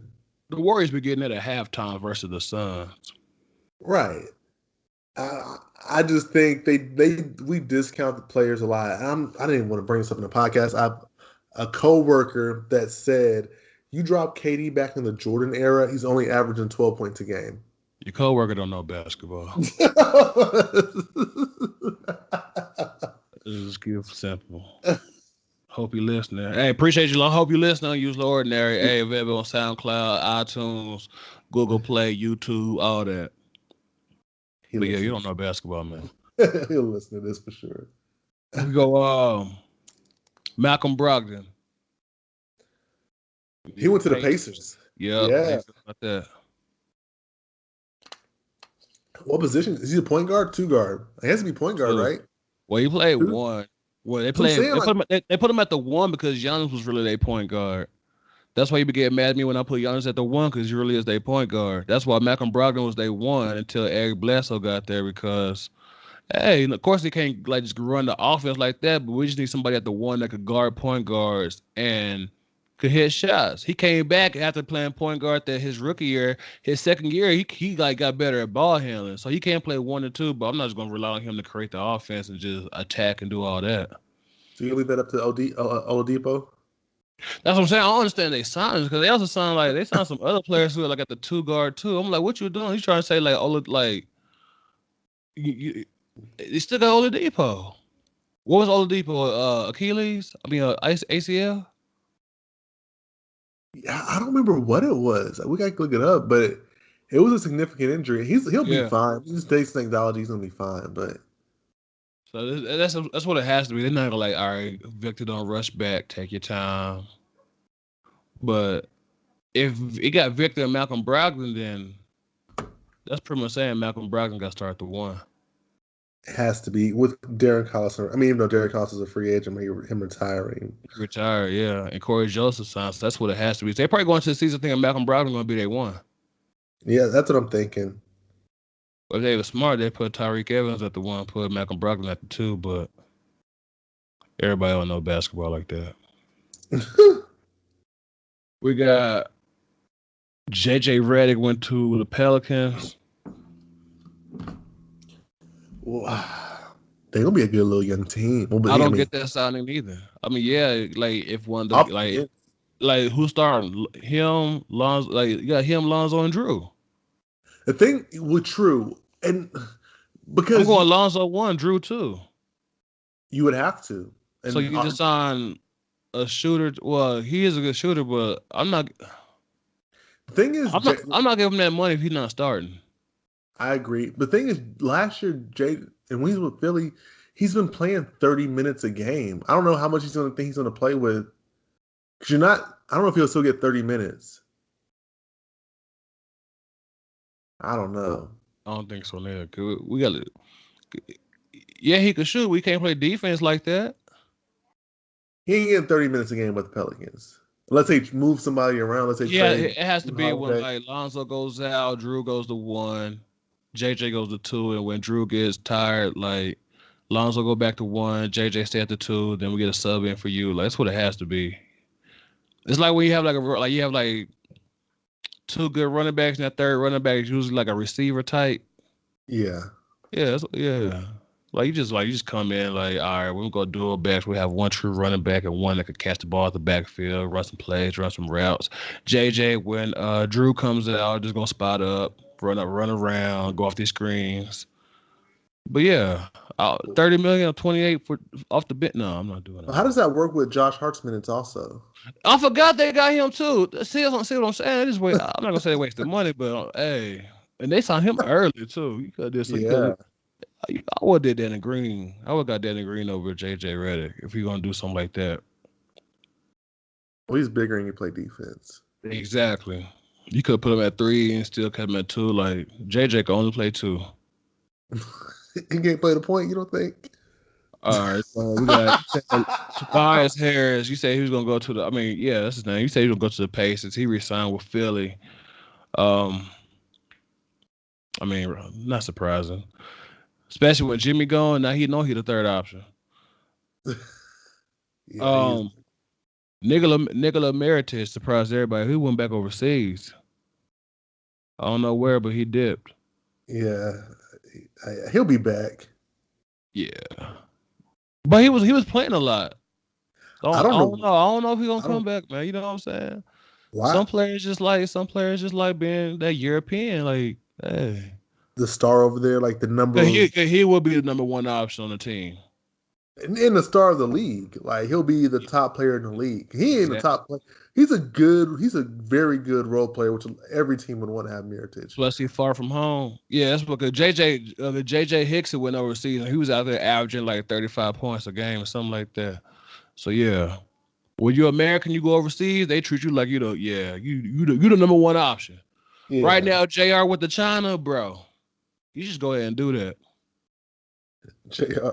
The Warriors be getting it at halftime versus the Suns. Right. I just think we discount the players a lot. I didn't even want to bring this up in the podcast. I have a coworker that said, you drop KD back in the Jordan era, he's only averaging 12 points a game. Your coworker don't know basketball. Just keep it simple. Hope you listening. Hey, appreciate you. I hope you listening. Use the ordinary. Hey, available on SoundCloud, iTunes, Google Play, YouTube, all that. But yeah, you don't know basketball, man. He'll listen to this for sure. We go Malcolm Brogdon. He went to the Pacers. Yeah. About that. What position? Is he a point guard, 2 guard? He has to be point guard, right? Well, he played 1. Well, they put him at the 1 because Giannis was really their point guard. That's why you be getting mad at me when I put Giannis at the 1 because he really is their point guard. That's why Malcolm Brogdon was their 1 until Eric Bledsoe got there because, hey, of course he can't like just run the offense like that, but we just need somebody at the 1 that could guard point guards and could hit shots. He came back after playing point guard that his rookie year. His second year, he like got better at ball handling. So he can't play 1 and 2, but I'm not just going to rely on him to create the offense and just attack and do all that. So you leave that up to Oladipo? That's what I'm saying. I don't understand they signed because they also signed some other players who are like at the 2 guard too. I'm like, what you doing? He's trying to say you still got Oladipo. What was Oladipo? Achilles? ACL? Yeah, I don't remember what it was. We got to look it up, but it was a significant injury. He'll be fine. He just takes technology. He's gonna be fine. But so that's what it has to be. They're not gonna all right, Victor, don't rush back. Take your time. But if it got Victor and Malcolm Brogdon, then that's pretty much saying Malcolm Brogdon got to start the 1. It has to be with Derek Collison. I mean, even though Derek Collison's a free agent, him retiring. Retire, yeah. And Corey Joseph signs. So that's what it has to be. So they're probably going to the season thinking Malcolm Brogdon going to be their 1. Yeah, that's what I'm thinking. If they were smart, they put Tyreek Evans at the 1, put Malcolm Brogdon at the 2, but everybody don't know basketball like that. We got JJ Redick went to the Pelicans. Well, they're gonna be a good little young team. I don't get that signing either. I mean, yeah, like if one like who's starting? Him, Lonzo, Lonzo, and Drew. The thing with Drew, and because I'm going Lonzo 1, Drew 2. You would have to. And so you just sign a shooter. Well, he is a good shooter, but I'm not. The thing is, I'm not giving him that money if he's not starting. I agree. The thing is, last year, and when he's with Philly, he's been playing 30 minutes a game. I don't know how much he's going to think he's going to play with. Because I don't know if he'll still get 30 minutes. I don't know. I don't think so, neither. We got to. Yeah, he could shoot. We can't play defense like that. He ain't getting 30 minutes a game with the Pelicans. Let's say move somebody around. Let's say trade. It has to be when Holiday. like Lonzo goes out, Drew goes to 1, JJ goes to 2, and when Drew gets tired, like Lonzo go back to 1, JJ stay at the 2, then we get a sub in for you. Like that's what it has to be. It's like when you have like 2 good running backs, and that third running back is usually like a receiver type. Yeah. Yeah. Like you just come in like, all right, we're gonna do a back. We have 1 true running back and 1 that could catch the ball at the backfield, run some plays, run some routes. JJ, when Drew comes out, just gonna spot up, run around, go off these screens. But yeah, 30 million or 28 for off the bench. No, I'm not doing that. How does that work with Josh Hart's minutes also? I forgot they got him too. See what I'm saying? I'm not gonna say they wasted money, but hey, and they signed him early too. You could have Yeah. I would have did Danny Green. I would have got Danny Green over JJ Redick if you're gonna do something like that. Well, he's bigger and he play defense. Exactly. You could put him at 3 and still cut him at 2. Like JJ can only play 2. He can't play the point, you don't think? All right, so we got Tobias Harris. You say he was gonna go to the. I mean, yeah, that's his name. You say he was gonna go to the Pacers. He re-signed with Philly. I mean, not surprising. Especially with Jimmy going, now he the third option. Yeah, Nikola Meritage surprised everybody. He went back overseas. I don't know where, but he dipped. Yeah, he'll be back. Yeah, but he was playing a lot. I don't know if he's gonna come back, man. You know what I'm saying? Why? Some players just like being that European, like, hey. The star over there, like the number. He will be the number 1 option on the team. And the star of the league. Like he'll be the top player in the league. He ain't the top player. He's a very good role player, which every team would want to have Meritage. Plus he's far from home. Yeah, that's because JJ Hickson went overseas and he was out there averaging like 35 points a game or something like that. So yeah. When you're American, you go overseas, they treat you like you the number 1 option. Yeah. Right now, JR with the China, bro. You just go ahead and do that.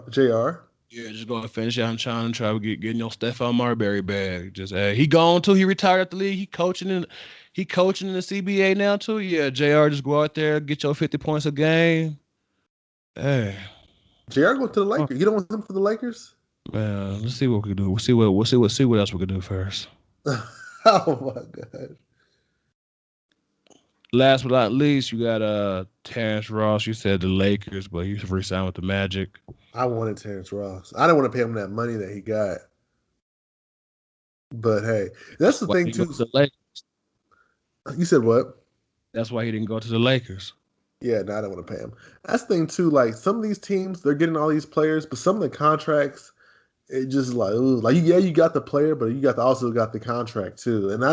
JR? Yeah, just go and finish out in China and try to get in your Stephon Marbury bag. Just he gone too. He retired at the league. He coaching in the CBA now too. Yeah, JR just go out there, get your 50 points a game. Hey. JR go to the Lakers. You don't want him for the Lakers? Man, let's see what we can do. We'll see what else we can do first. Oh my God. Last but not least, you got Terrence Ross. You said the Lakers, but he re-signed with the Magic. I wanted Terrence Ross. I didn't want to pay him that money that he got. But hey, that's the thing too. The Lakers. You said what? That's why he didn't go to the Lakers. Yeah, no, I don't want to pay him. That's the thing too. Like some of these teams, they're getting all these players, but some of the contracts, it just you got the player, but you also got the contract too. And I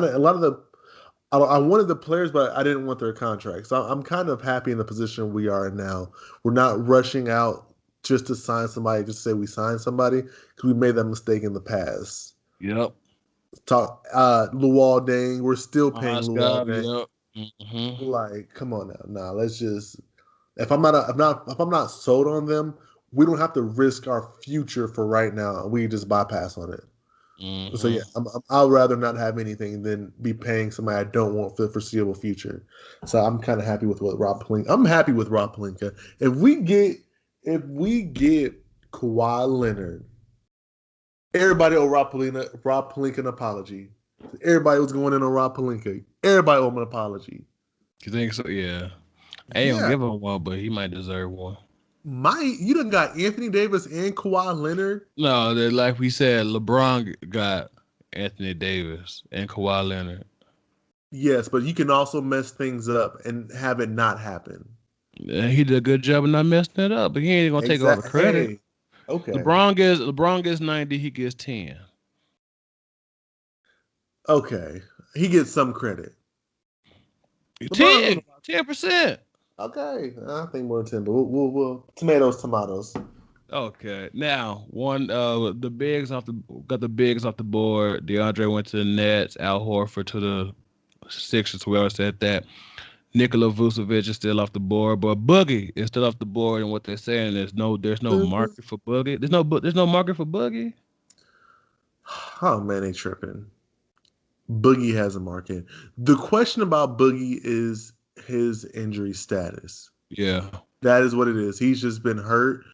wanted the players, but I didn't want their contracts. So I'm kind of happy in the position we are in now. We're not rushing out just to sign somebody, just to say we signed somebody, because we made that mistake in the past. Yep. Talk Luol Deng. We're still paying Luol Deng. Yep. Mm-hmm. Like, come on now. Nah, let's just. If I'm not sold on them, we don't have to risk our future for right now. We just bypass on it. Mm-hmm. So yeah, I'd rather not have anything than be paying somebody I don't want for the foreseeable future. So I'm kind of happy with Rob Pelinka. I'm happy with Rob Pelinka. If we get Kawhi Leonard, everybody owe Rob Pelinka an apology. Everybody was going in on Rob Pelinka. Everybody owe him an apology. You think so? Yeah. I ain't gonna give him one, but he might deserve one. You done got Anthony Davis and Kawhi Leonard? No, like we said, LeBron got Anthony Davis and Kawhi Leonard. Yes, but you can also mess things up and have it not happen. Yeah, he did a good job of not messing it up, but he ain't gonna take all the credit. Hey, okay. LeBron gets 90, he gets 10. Okay. He gets some credit. 10%. Okay, I think more than 10, but we'll tomatoes. Okay, now the bigs off the board. DeAndre went to the Nets. Al Horford to the Sixers. Whoever said that. Nikola Vucevic is still off the board, but Boogie is still off the board. And what they're saying is there's no market for Boogie. There's no market for Boogie. Oh man, they tripping. Boogie has a market. The question about Boogie is his injury status. Yeah. That is what it is. He's just been hurt.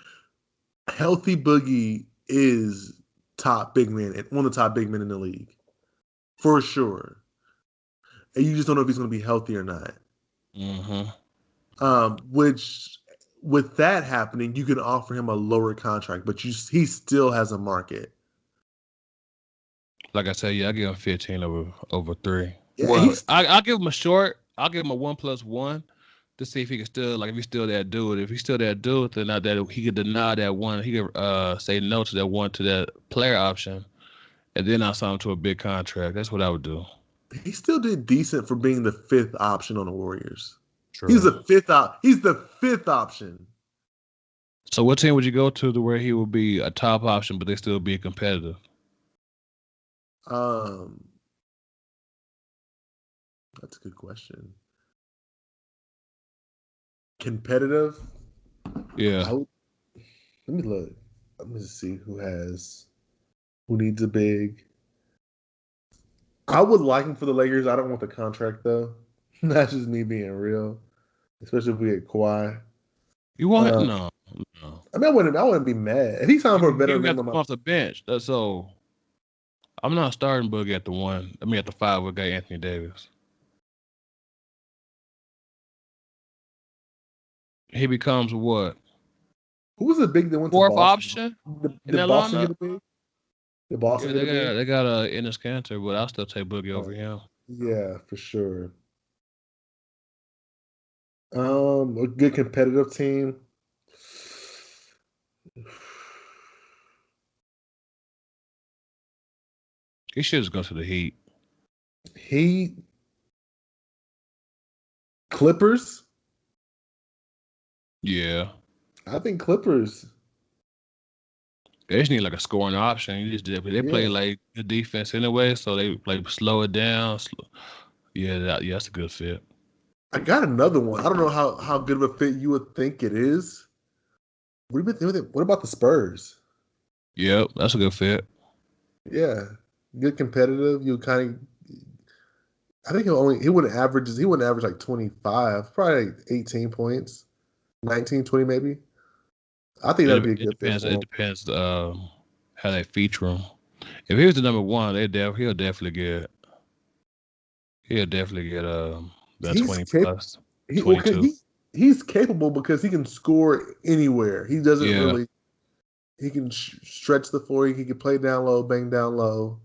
Healthy Boogie is top big man, one of the top big men in the league. For sure. And you just don't know if he's going to be healthy or not. Which, with that happening, you can offer him a lower contract, but he still has a market. Like I said, yeah, I give him 15 over 3. Yeah, Well, I'll give him a short. I'll give him a 1+1 to see if he can still, like, if he's still that dude. If he's still that dude, then not that he could deny that one. He could say no to that one, to that player option, and then I'll sign him to a big contract. That's what I would do. He still did decent for being the 5th option on the Warriors. True. He's the 5th He's the 5th option. So what team would you go to where he would be a top option, but they still be competitive? That's a good question. Competitive? Yeah. Let me look. Let me see who needs a big. I would like him for the Lakers. I don't want the contract though. That's just me being real. Especially if we get Kawhi. You want no. I mean, I wouldn't be mad if he signed for a better minimum off the bench. So I'm not starting Boogie at the 1. I mean, at the 5 with guy Anthony Davis. He becomes what? Who was the big that went 4th to Boston? option in that Boston get a big? Did Boston get a big? They got a Enes Kanter, but I'll still take Boogie over him. Yeah, for sure. A good competitive team. He should just go to the Heat. Clippers? Yeah. I think Clippers. They just need like a scoring option. They play like the defense anyway, so they like slow it down. That's a good fit. I got another one. I don't know how good of a fit you would think it is. What about the Spurs? Yep, that's a good fit. Yeah, good competitive. You kind of. I think he wouldn't average like 25, probably like 18 points, 19, 20 maybe. I think that'd be a good fit. It depends how they feature him. If he was the number 1, he'll definitely get that 20 plus 22. He's capable because he can score anywhere. He doesn't really. He can stretch the floor. He can play down low, bang down low.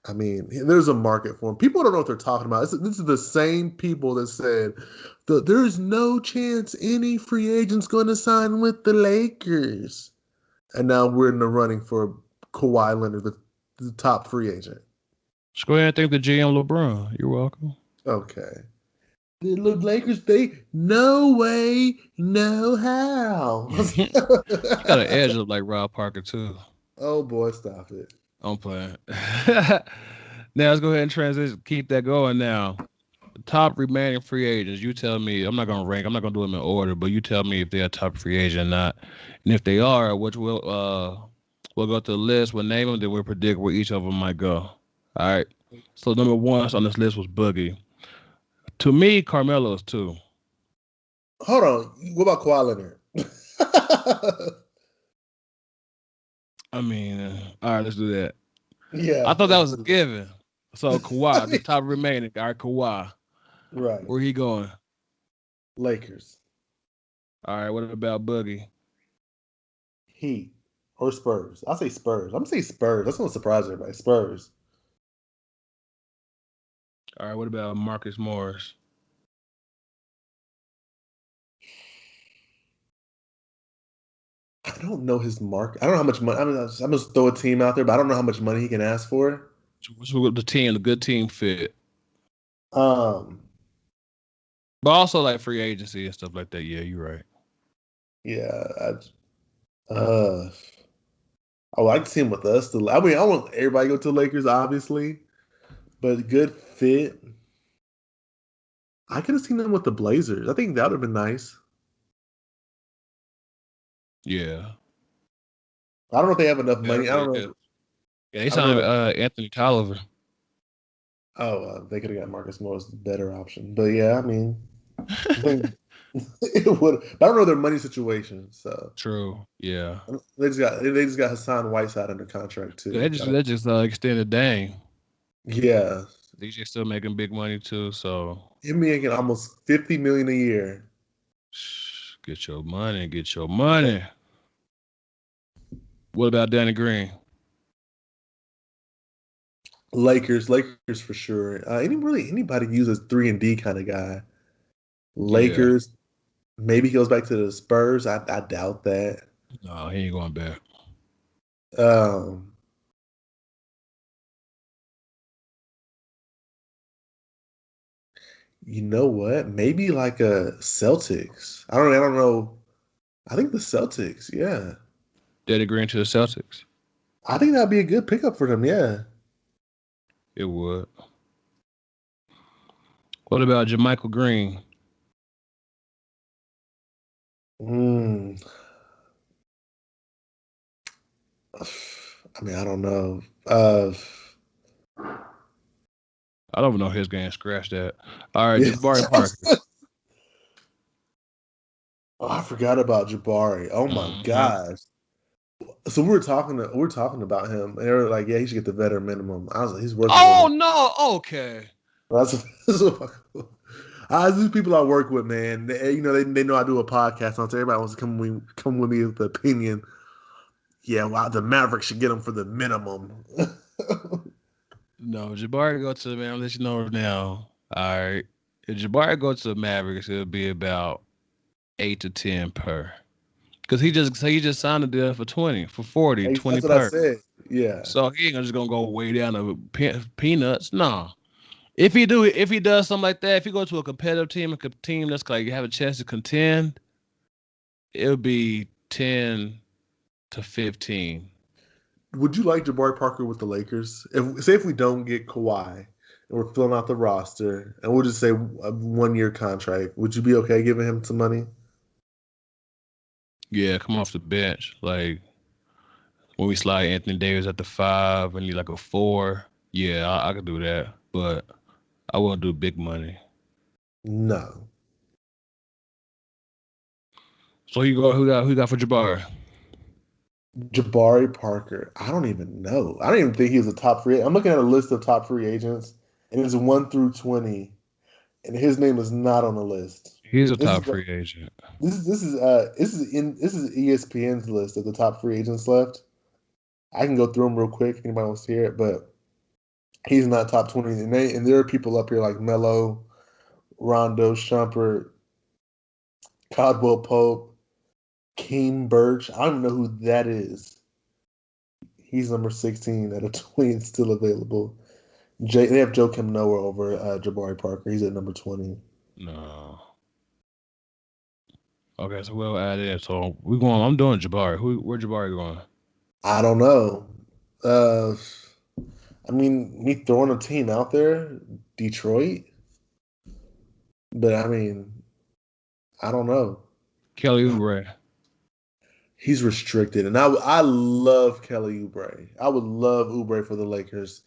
I mean, there's a market for him. People don't know what they're talking about. This is the same people that said there's no chance any free agent's going to sign with the Lakers. And now we're in the running for Kawhi Leonard, the top free agent. Just go ahead and thank the GM LeBron. You're welcome. Okay. The Lakers, no way, no how. He got an edge up like Rob Parker, too. Oh, boy, stop it. I'm playing. Now, let's go ahead and transition. Keep that going now. The top remaining free agents, you tell me. I'm not going to rank. I'm not going to do them in order, but you tell me if they're a top free agent or not. And if they are, which we'll go through the list, we'll name them, then we'll predict where each of them might go. All right. So, number 1 on this list was Boogie. To me, Carmelo is 2. Hold on. What about Kawhi Leonard? I mean, all right, let's do that. Yeah. I thought that was a given. So Kawhi, the top remaining. All right, Kawhi. Right. Where he going? Lakers. All right, what about Boogie? Heat or Spurs? I'll say Spurs. I'm going to say Spurs. That's going to surprise everybody. Spurs. All right, what about Marcus Morris? I don't know his market. I don't know how much money. I'm going to throw a team out there, but I don't know how much money he can ask for. What's the good team fit? But also like free agency and stuff like that. Yeah, you're right. Yeah, I would like to see him with us. I mean, I want everybody to go to the Lakers, obviously, but good fit. I could have seen them with the Blazers. I think that would have been nice. Yeah. I don't know if they have enough money. I don't know. Yeah, they I don't know signed that. Anthony Tolliver. Oh, they could have got Marcus Morris, the better option. But yeah, I mean, I think it would. But I don't know their money situation. So True. Yeah. they just got Hassan Whiteside under contract They too. just they just extended Dame. Yeah, DJ still making big money too, so him making almost $50 million a year. get your money, get your money. What about Danny Green? Lakers for sure. Anybody uses 3 and D kind of guy. Yeah. Lakers, maybe he goes back to the Spurs. I doubt that. No, he ain't going back. Um, you know what? Maybe like a Celtics. I don't know. I think the Celtics. Yeah, Danny Green to the Celtics. I think that'd be a good pickup for them. Yeah. It would. What about JaMychal Green? Hmm. I mean, I don't know. I don't even know his game. Scratch that. All right, Yeah. Jabari Parker. Oh, I forgot about Jabari. Oh my Mhm. gosh. So we were talking about him, and they were like, "Yeah, he should get the veteran minimum." I was like, "He's worth more Oh than." no. Okay. That's these people I work with, man. They know I do a podcast on. So everybody wants to come with me with the opinion. Yeah, wow, the Mavericks should get him for the minimum. No, Jabari go to the man. I'll let you know now. All right. If Jabari go to the Mavericks, it'll be about 8 to 10 per. Cause he just signed a deal for 20, for 40, 20 That's what I per. said. Yeah, So he ain't just gonna go way down to peanuts. No. If he does something like that, if he go to a competitive team, a team that's like have a chance to contend, it'll be 10 to 15. would you like Jabari Parker with the Lakers? If we don't get Kawhi and we're filling out the roster, and we'll just say a 1 year contract, would you be okay giving him some money? Yeah, come off the bench. Like when we slide Anthony Davis at the 5 and need like a 4. Yeah, I could do that. But I won't do big money. No. So who got for Jabari? Jabari Parker. I don't even know. I don't even think he was a top free. I'm looking at a list of top free agents, and it's 1 through 20, and his name is not on the list. He's a This top is free agent. this is ESPN's list of the top free agents left. I can go through them real quick if anybody wants to hear it, but he's not top 20. And there are people up here like Melo, Rondo, Shumpert, Caldwell Pope, Keem Birch. I don't even know who that is. He's number 16 out of 20 and still available. They have Joe Kim Noah over Jabari Parker. He's at number 20. No. Okay, so we'll add it. So we going. I'm doing Jabari. Where Jabari going? I don't know. Uh, I mean, me throwing a team out there, Detroit, but I mean, I don't know. Kelly Oubre. He's restricted, and I love Kelly Oubre. I would love Oubre for the Lakers.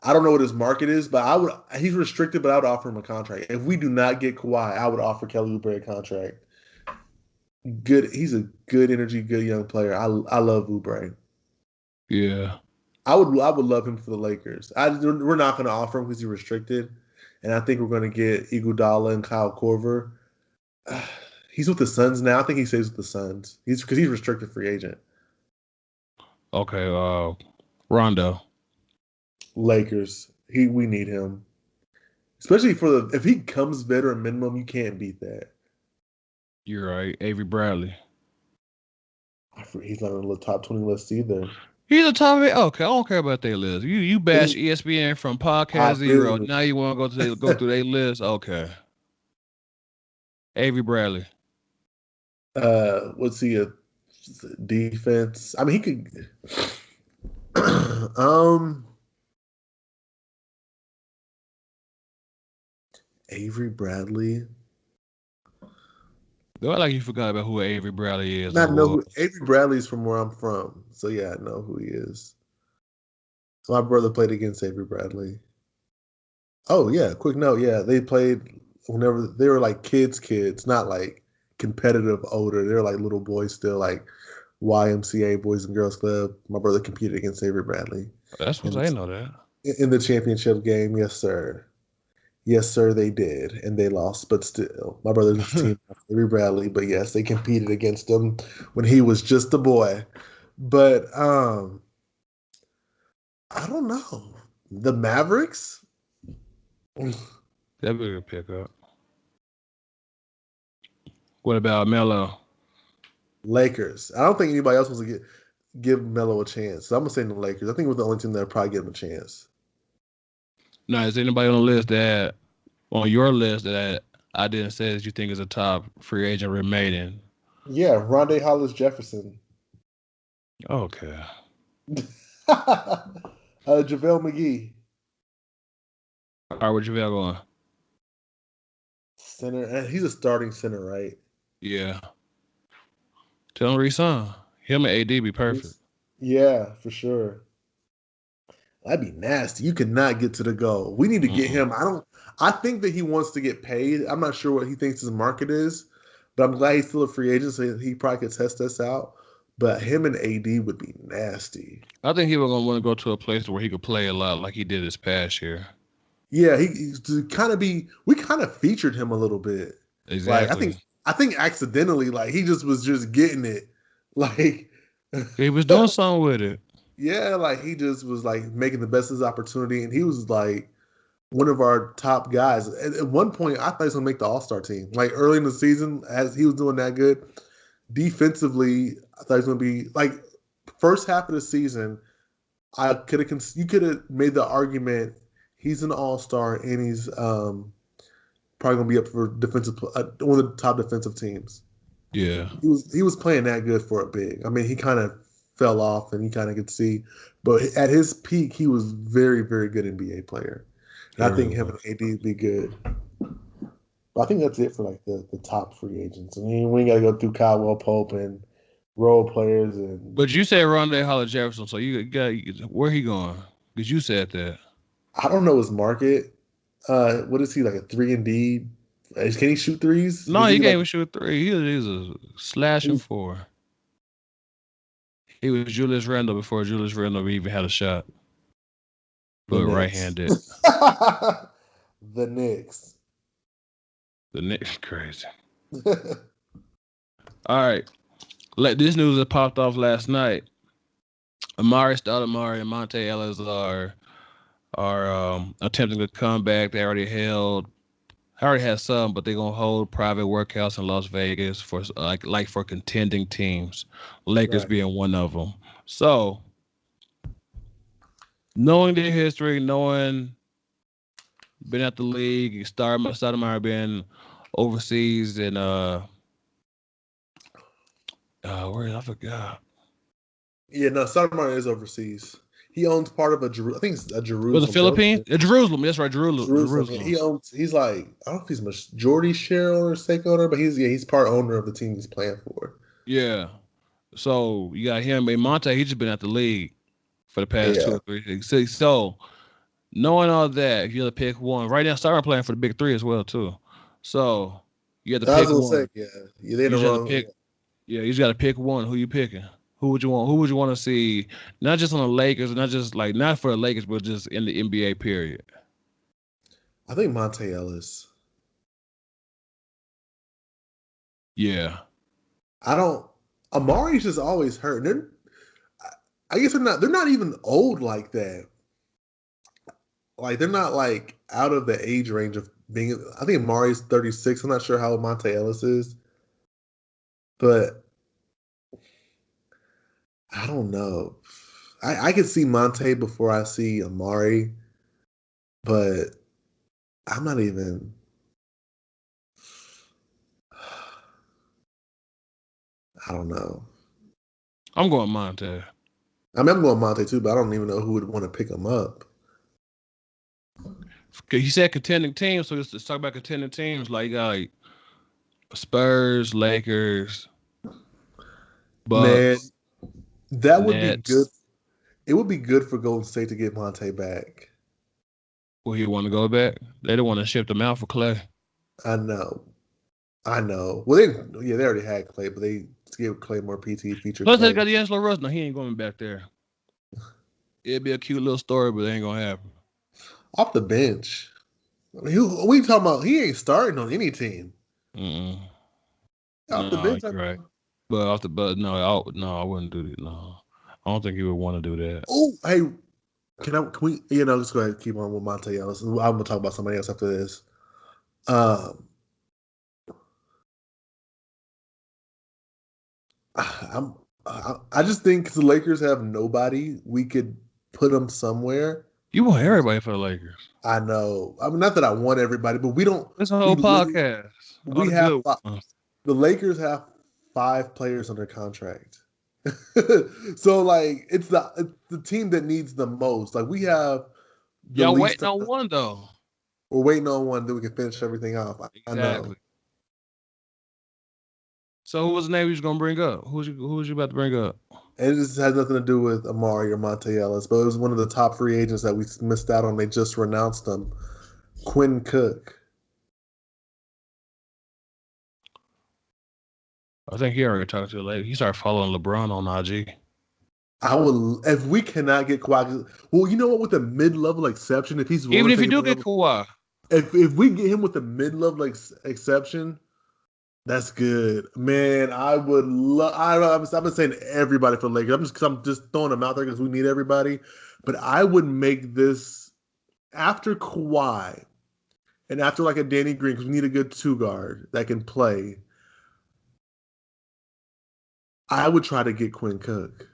I don't know what his market is, but I would. He's restricted, but I would offer him a contract. If we do not get Kawhi, I would offer Kelly Oubre a contract. Good. He's a good energy, good young player. I love Oubre. Yeah. I would love him for the Lakers. We're not going to offer him because he's restricted, and I think we're going to get Iguodala and Kyle Korver. He's with the Suns now. I think he stays with the Suns. He's restricted free agent. Okay. Rondo. Lakers. We need him, especially if he comes veteran minimum. You can't beat that. You're right. Avery Bradley. He's not on the top 20 list either. He's a top. Okay, I don't care about their list. You bash It- ESPN from I podcast zero. do. Now you want to go through their list. Okay. Avery Bradley. What's he a defense? I mean, he could. Avery Bradley. Though I like you forgot about who Avery Bradley is Not or know was. who Avery Bradley's from where I'm from. So yeah, I know who he is. My brother played against Avery Bradley. Oh yeah, quick note. Yeah, they played whenever they were like kids, not like competitive older. They were like little boys still, like YMCA Boys and Girls Club. My brother competed against Avery Bradley. That's what I know that. In the championship game. Yes, sir. Yes, sir, they did. And they lost, but still. My brother's team, Avery Bradley, but yes, they competed against him when he was just a boy. But I don't know. The Mavericks? That'd be a good pickup. What about Melo? Lakers. I don't think anybody else wants to give Melo a chance. So I'm gonna say the Lakers. I think we're the only team that probably give him a chance. Now, is anybody on the list that on your list that I didn't say that you think is a top free agent remaining? Yeah, Rondé Hollis Jefferson. Okay. JaVale McGee. All right, where JaVale going? Center. And he's a starting center, right? Yeah. Tell him to resign. Him and AD be perfect. Yeah, for sure. That'd be nasty. You cannot get to the goal. We need to get him. I think that he wants to get paid. I'm not sure what he thinks his market is, but I'm glad he's still a free agent, so he probably could test us out. But him and AD would be nasty. I think he was gonna want to go to a place where he could play a lot, like he did this past year. Yeah, he's to kind of be. We kind of featured him a little bit. Exactly. Like I think accidentally, like he just was just getting it. Like he was doing something with it. Yeah, like he just was like making the best of his opportunity, and he was like one of our top guys. At one point, I thought he was gonna make the All-Star team. Like early in the season, as he was doing that good defensively, I thought he was gonna be like first half of the season. You could have made the argument he's an All-Star and he's probably gonna be up for defensive one of the top defensive teams. Yeah, he was playing that good for a big. I mean, he kind of fell off, and you kind of could see, but at his peak, he was very, very good NBA player. And I think him and AD would be good. But I think that's it for like the top free agents. I mean, we ain't got to go through Caldwell Pope and role players. But you said Rondé Hollis Jefferson, so you got where he going? Because you said that. I don't know his market. What is he, like a 3-and-D? Can he shoot threes? No, he can't even shoot three. He's a slashing four. He was Julius Randle before Julius Randle even had a shot. But right-handed. The Knicks. The Knicks crazy. All right. This news that popped off last night. Amari Stoudemire and Monte Ellis are attempting to come back. They already had some, but they're gonna hold private workouts in Las Vegas for like for contending teams. Lakers being one of them. So, knowing their history, knowing been at the league, Stoudemire been overseas and where I forgot. Yeah, no, Stoudemire is overseas. He owns part of I think it's a Jerusalem. Was it Philippines? Jerusalem. That's right, Jerusalem. He's like, I don't know if he's majority share owner, stake owner, but he's part owner of the team he's playing for. Yeah. So you got him, and Monte. He's just been at the league for the past 2 or 3 weeks. So knowing all that, if you had to pick one, right now, Stoudemire playing for the Big Three as well too. So you have to pick one. They're in the wrong. You just got to pick one. Who you picking? Who would you want? Who would you want to see? Not just on the Lakers, not for the Lakers, but just in the NBA period. I think Monte Ellis. Yeah. Amari's just always hurt. I guess they're not even old like that. Like they're not like out of the age range of being. I think Amari's 36. I'm not sure how old Monte Ellis is, but I don't know. I could see Monte before I see Amari, but I'm not even. I don't know. I'm going Monte. I mean, I'm going Monte too, but I don't even know who would want to pick him up. He said contending teams, so let's talk about contending teams like Spurs, Lakers, Bucks. Man, that would be good. It would be good for Golden State to get Monte back. Will he want to go back? They don't want to ship him out for Clay. I know. Well, they already had Clay, but they gave Clay more PT feature. Plus, they got D'Angelo Russell. No, he ain't going back there. It'd be a cute little story, but it ain't gonna happen. Off the bench. I mean, who we talking about? He ain't starting on any team. Off the bench, right? But off the no, I wouldn't do that. No, I don't think he would want to do that. Oh, hey, can we? Let's go ahead and keep on with Monte Ellis. I'm gonna talk about somebody else after this. I just think because the Lakers have nobody, we could put them somewhere. You want everybody for the Lakers. I know. I mean, not that I want everybody, but we don't. It's a whole podcast. We have the Lakers have 5 players under contract. So like it's the team that needs the most. Like we have. Y'all waiting on one though. We're waiting on one that we can finish everything off. Exactly. I know. So who was the name you was gonna bring up? Who was you about to bring up? And this has nothing to do with Amari or Monte Ellis, but it was one of the top free agents that we missed out on. They just renounced him. Quinn Cook. I think he already talked to the lady. He started following LeBron on IG. I will if we cannot get Kawhi. Well, you know what? With a mid-level exception, if he's even if you do get Kawhi, if we get him with a mid-level exception, that's good, man. I would love. I've been saying everybody for Lakers. I'm just throwing them out there because we need everybody. But I would make this after Kawhi and after like a Danny Green because we need a good 2 guard that can play. I would try to get Quinn Cook.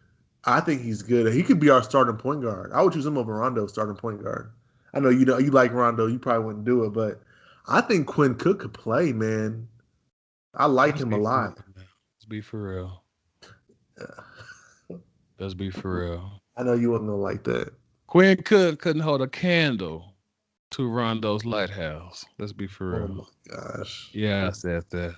I think he's good. He could be our starting point guard. I would choose him over Rondo starting point guard. I know you like Rondo. You probably wouldn't do it, but I think Quinn Cook could play, man. I like him a lot. Let's be for real. Let's be for real. I know you wouldn't like that. Quinn Cook couldn't hold a candle to Rondo's lighthouse. Let's be for real. Oh my gosh. Yeah, I said that.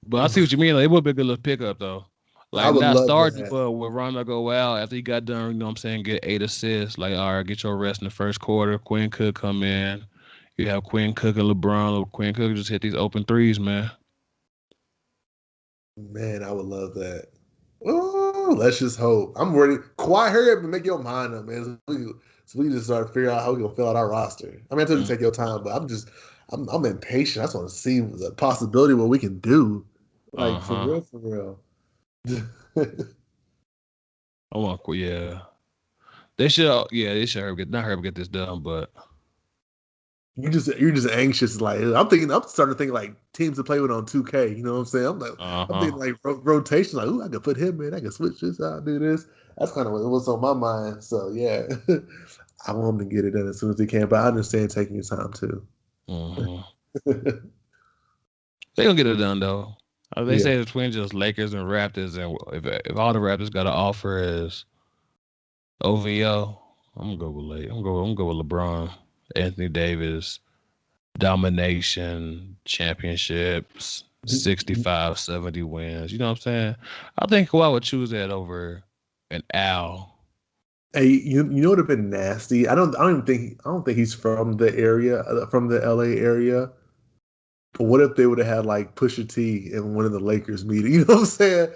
But I see what you mean. Like, it would be a good little pickup though. Like not starting, but when Rondo go out after he got done, you know what I'm saying, get 8 assists. Like, all right, get your rest in the first quarter. Quinn Cook come in. You have Quinn Cook and LeBron. Quinn Cook just hit these open threes, man. Man, I would love that. Oh, let's just hope. I'm ready. Kawhi, hurry up and make your mind up, man. So we just start figuring out how we're going to fill out our roster. I mean, I told you to take your time, but I'm impatient. I just want to see the possibility of what we can do. Like, for real. I want, yeah. They should hurry up get this done, but you're just anxious. Like I'm starting to think like teams to play with on 2K. You know what I'm saying? I'm thinking like rotation. Like, ooh, I could put him in. I can switch this out, do this. That's kind of what's on my mind. So yeah, I want him to get it done as soon as he can. But I understand taking your time too. They gonna get it done though. They say between just Lakers and Raptors, and if all the Raptors got to offer is OVO, I'm gonna go with I'm gonna go with LeBron, Anthony Davis, domination, championships, 65, 70 wins. You know what I'm saying? I think Kawhi would choose that over an Al. Hey, you know what would have been nasty? I don't think he's from the area, from the LA area. But what if they would have had like Pusha T in one of the Lakers meetings? You know what I'm saying?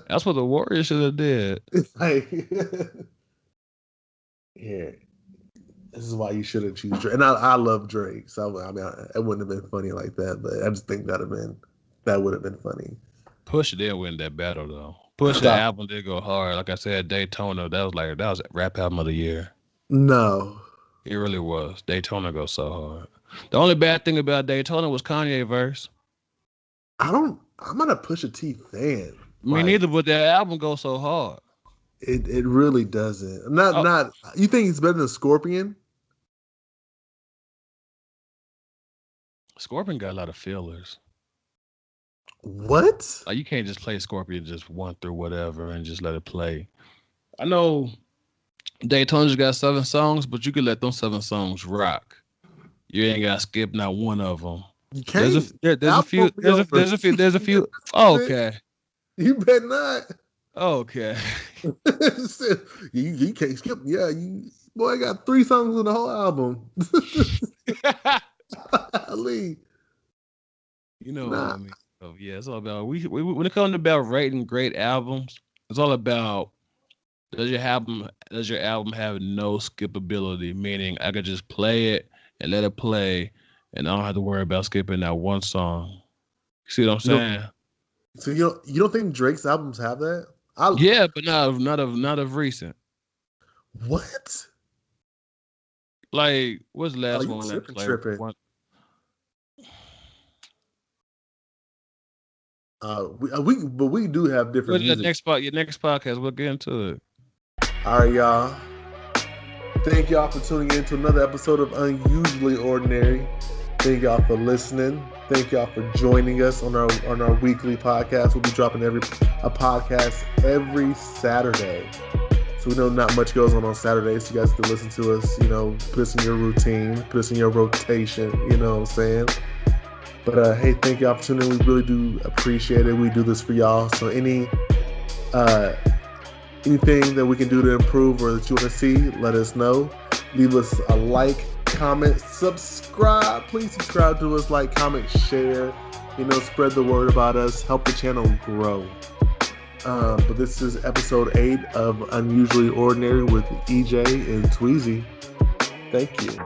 That's what the Warriors should have did. Like, yeah, this is why you shouldn't choose Drake. And I love Drake, so I mean, it wouldn't have been funny like that. But I just think that would have been funny. Pusha did win that battle though. Pusha album did go hard. Like I said, Daytona, that was rap album of the year. No, it really was. Daytona goes so hard. The only bad thing about Daytona was Kanye verse. I'm not a Pusha T fan. Me neither, but that album goes so hard. It really doesn't. Not. You think it's better than Scorpion? Scorpion got a lot of fillers. What? Like, you can't just play Scorpion just one through whatever and just let it play. I know Daytona's got 7 songs, but you can let them 7 songs rock. You ain't gotta skip not one of them. You can't. There's a few. Oh, okay. You better not. Okay. you can't skip. Yeah, boy got 3 songs on the whole album. Lee. You know what I mean? Oh yeah, it's all about we when it comes about rating great albums, it's all about does your album have no skippability? Meaning I could just play it and let it play, and I don't have to worry about skipping that one song. See what I'm saying? So you don't think Drake's albums have that? Yeah, but not of recent. What? Like what's the last one that played? Tripping. We do have different music. Your next podcast, we'll get into it. All right, y'all. Thank y'all for tuning in to another episode of Unusually Ordinary. Thank y'all for listening. Thank y'all for joining us on our weekly podcast. We'll be dropping a podcast every Saturday. So we know not much goes on Saturdays. So you guys can listen to us, put us in your routine, put us in your rotation, you know what I'm saying? But hey, thank y'all for tuning in. We really do appreciate it. We do this for y'all. So anything that we can do to improve or that you want to see, let us know. Leave us a like, comment, subscribe. Please subscribe to us, like, comment, share. Spread the word about us. Help the channel grow. But this is episode 8 of Unusually Ordinary with EJ and Tweezy. Thank you.